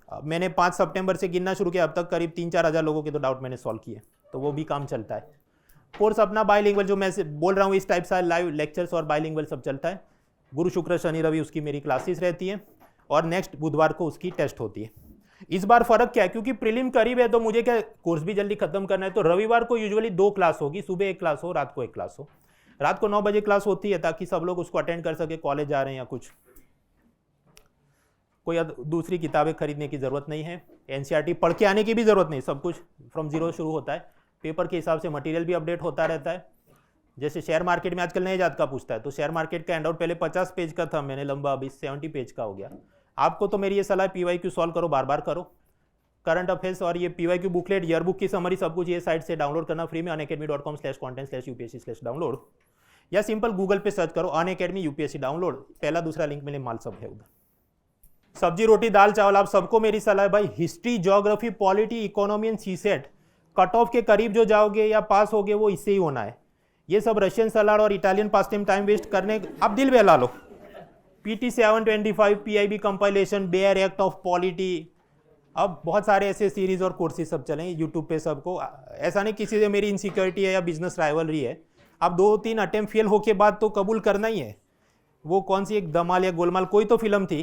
मैंने 5 सितंबर से गिनना शुरू किया, अब तक करीब 3-4 हज़ार लोगों के तो डाउट मैंने सॉल्व किए, तो वो भी काम चलता है। कोर्स अपना बाइलिंगुअल जो मैं बोल रहा हूँ इस टाइप से लाइव लेक्चर्स और बाइलिंगुअल सब चलता है। गुरु शुक्र शनि रवि उसकी मेरी क्लासेस रहती है, और नेक्स्ट बुधवार को उसकी टेस्ट होती है। इस बार फर्क क्या है, क्योंकि प्रीलिम करीब है तो मुझे क्या कोर्स भी जल्दी खत्म करना है, तो रविवार को यूजुअली 2 क्लास होगी, सुबह 1 क्लास हो, रात को 1 क्लास हो। रात को 9 बजे क्लास होती है ताकि सब लोग उसको अटेंड कर सके, कॉलेज जा रहे हैं या कुछ। कोई दूसरी किताबें खरीदने की ज़रूरत नहीं है, एनसीईआरटी पढ़ के आने की भी ज़रूरत नहीं, सब कुछ फ्रॉम जीरो शुरू होता है। पेपर के हिसाब से मटेरियल भी अपडेट होता रहता है। जैसे शेयर मार्केट में आजकल नए जात का पूछता है, तो शेयर मार्केट का हैंडआउट पहले 50 पेज का था, मैंने लंबा अभी 70 पेज का हो गया। आपको तो मेरी ये सलाह PYQ सॉल्व करो, बार बार करो। करंट अफेयर्स और ये PYQ बुकलेट, ईयर बुक की समरी, सब कुछ ये साइट से डाउनलोड करना फ्री में, unacademy.com/content/upsc/download, या सिंपल गूगल पे सर्च करो अनअकैडमी UPSC डाउनलोड, पहला दूसरा लिंक मेरे माल सब है उधर। सब्जी रोटी दाल चावल, आप सबको मेरी सलाह है भाई, history geography polity economy and CSAT cut off के करीब जो जाओगे या पास होगे वो इससे ही होना है। ये सब रशियन सलाड और इटालियन पास्ता टाइम वेस्ट करने, आप दिल बहला लो। PT 725 PIB compilation, bare act of polity, अब बहुत सारे ऐसे सीरीज और कोर्सेज सब चले यूट्यूब पे सबको। ऐसा नहीं किसी से मेरी इनसिक्योरिटी है या बिजनेस राइवलरी है, अब 2-3 अटेम्प्ट फेल होके बाद तो कबूल करना ही है। वो कौन सी एक धमाल या गोलमाल कोई तो फिल्म थी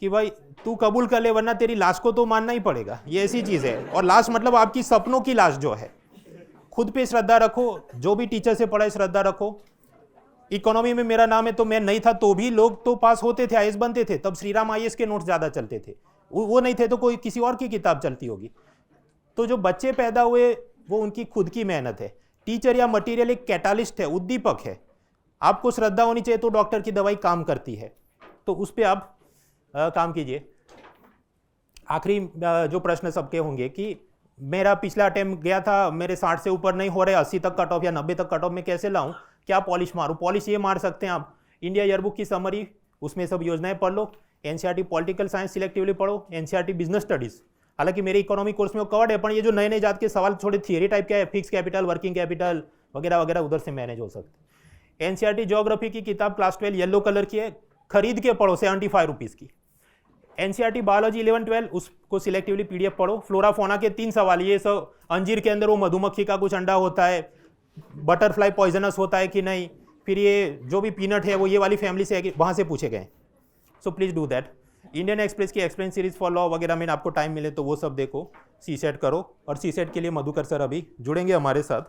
कि भाई तू कबूल कर ले वरना तेरी लाश को तो मानना ही पड़ेगा, ये ऐसी चीज़ है। और लाश मतलब आपकी सपनों की लाश जो है। खुद पे श्रद्धा रखो, जो भी टीचर से पढ़ाई श्रद्धा रखो। इकोनॉमी में मेरा नाम है तो मैं नहीं था तो भी लोग तो पास होते थे, IAS बनते थे, तब श्रीराम IAS के नोट्स ज़्यादा चलते थे, वो नहीं थे तो कोई किसी और की किताब चलती होगी। तो जो बच्चे पैदा हुए वो उनकी खुद की मेहनत है। टीचर या मटेरियल एक कैटालिस्ट है, उद्दीपक है। आपको श्रद्धा होनी चाहिए तो डॉक्टर की दवाई काम करती है, तो उस पर आप काम कीजिए। आखिरी जो प्रश्न सबके होंगे कि मेरा पिछला अटेम्प्ट गया था, मेरे 60 से ऊपर नहीं हो रहे, 80 तक कट ऑफ या 90 तक कट ऑफ में कैसे लाऊं, क्या पॉलिश मारूं? पॉलिश ये मार सकते हैं आप, इंडिया ईयरबुक की समरी, उसमें सब योजनाएं पढ़ लो। NCERT पॉलिटिकल साइंस सिलेक्टिवली पढ़ो, NCERT बिजनेस स्टडीज, हालांकि मेरे इकोनॉमिक कोर्स में वो कवर्ड है, पर ये जो नए नए जात के सवाल थोड़े थियरी टाइप के है, फिक्स कैपिटल, वर्किंग कैपिटल वगैरह वगैरह, उधर से मैनेज हो सकते हैं। NCERT ज्योग्राफी की किताब क्लास 12 येलो कलर की है, खरीद के पढ़ो 75 रुपीज़ की। एनसीईआरटी बायोलॉजी 11-12 उसको सिलेक्टिवली पीडीएफ पढ़ो। फ्लोरा फोना के 3 सवाल, ये सब अंजीर के अंदर वो मधुमक्खी का कुछ अंडा होता है, बटरफ्लाई पॉइजनस होता है कि नहीं, फिर ये जो भी पीनट है वो ये वाली फैमिली से है कि वहाँ से पूछे गए। So please do that. Indian express की एक्सप्लेन सीरीज फॉर लॉ वगैरह में आपको टाइम मिले तो वो सब देखो, सीसेट करो। और सीसेट के लिए मधुकर सर अभी जुड़ेंगे हमारे साथ।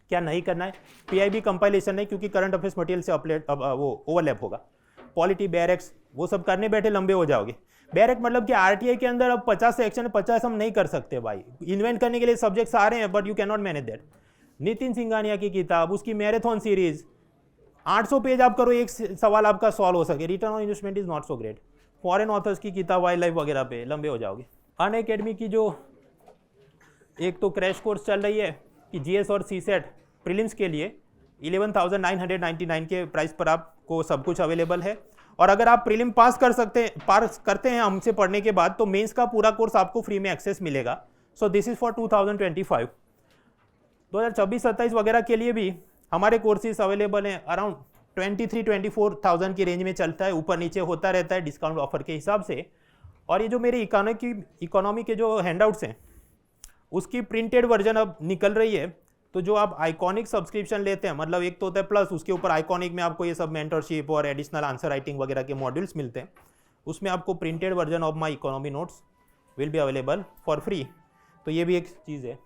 क्या नहीं करना है, पीआईबी कंपाइलेशन नहीं, क्योंकि करंट अफेयर्स मटेरियल से अपलेट वो ओवरलैप होगा। पॉलिटी, बैरेक्स वो सब करने बैठे लंबे हो जाओगे। बैरेक मतलब कि आरटीआई के अंदर अब 50 सेक्शन 50 हम नहीं कर सकते भाई। इन्वेंट करने के लिए सब्जेक्ट्स आ रहे हैं but you can not manage that. Nitin Singhania की किताब, उसकी मैराथन सीरीज 800 पेज आप करो, एक सवाल आपका सॉल्व हो सके। Return on investment is not so great. Foreign authors की किताब, वाइल्ड लाइफ वगैरह पे लंबे हो जाओगे। अन अकेडमी की जो एक तो क्रैश कोर्स चल रही है कि जीएस और सीसेट प्रीलिम्स के लिए 11,999 के प्राइस पर आपको सब कुछ अवेलेबल है। और अगर आप प्रीलिम पास करते हैं हमसे पढ़ने के बाद, तो मेंस का पूरा कोर्स आपको फ्री में एक्सेस मिलेगा। So this is for 2025। 2026-27 वगैरह के लिए भी हमारे कोर्सेज अवेलेबल हैं। अराउंड 23-24,000 की रेंज में चलता है, ऊपर नीचे होता रहता है डिस्काउंट ऑफर के हिसाब से। और ये जो मेरे इकोनॉमी के जो हैंडआउट्स हैं उसकी प्रिंटेड वर्जन अब निकल रही है। तो जो आप आइकॉनिक सब्सक्रिप्शन लेते हैं, मतलब एक तो होता है प्लस, उसके ऊपर आइकॉनिक में आपको ये सब मेंटरशिप और एडिशनल आंसर राइटिंग वगैरह के मॉड्यूल्स मिलते हैं। उसमें आपको printed version of my economy notes will be available for free. तो ये भी एक चीज़ है।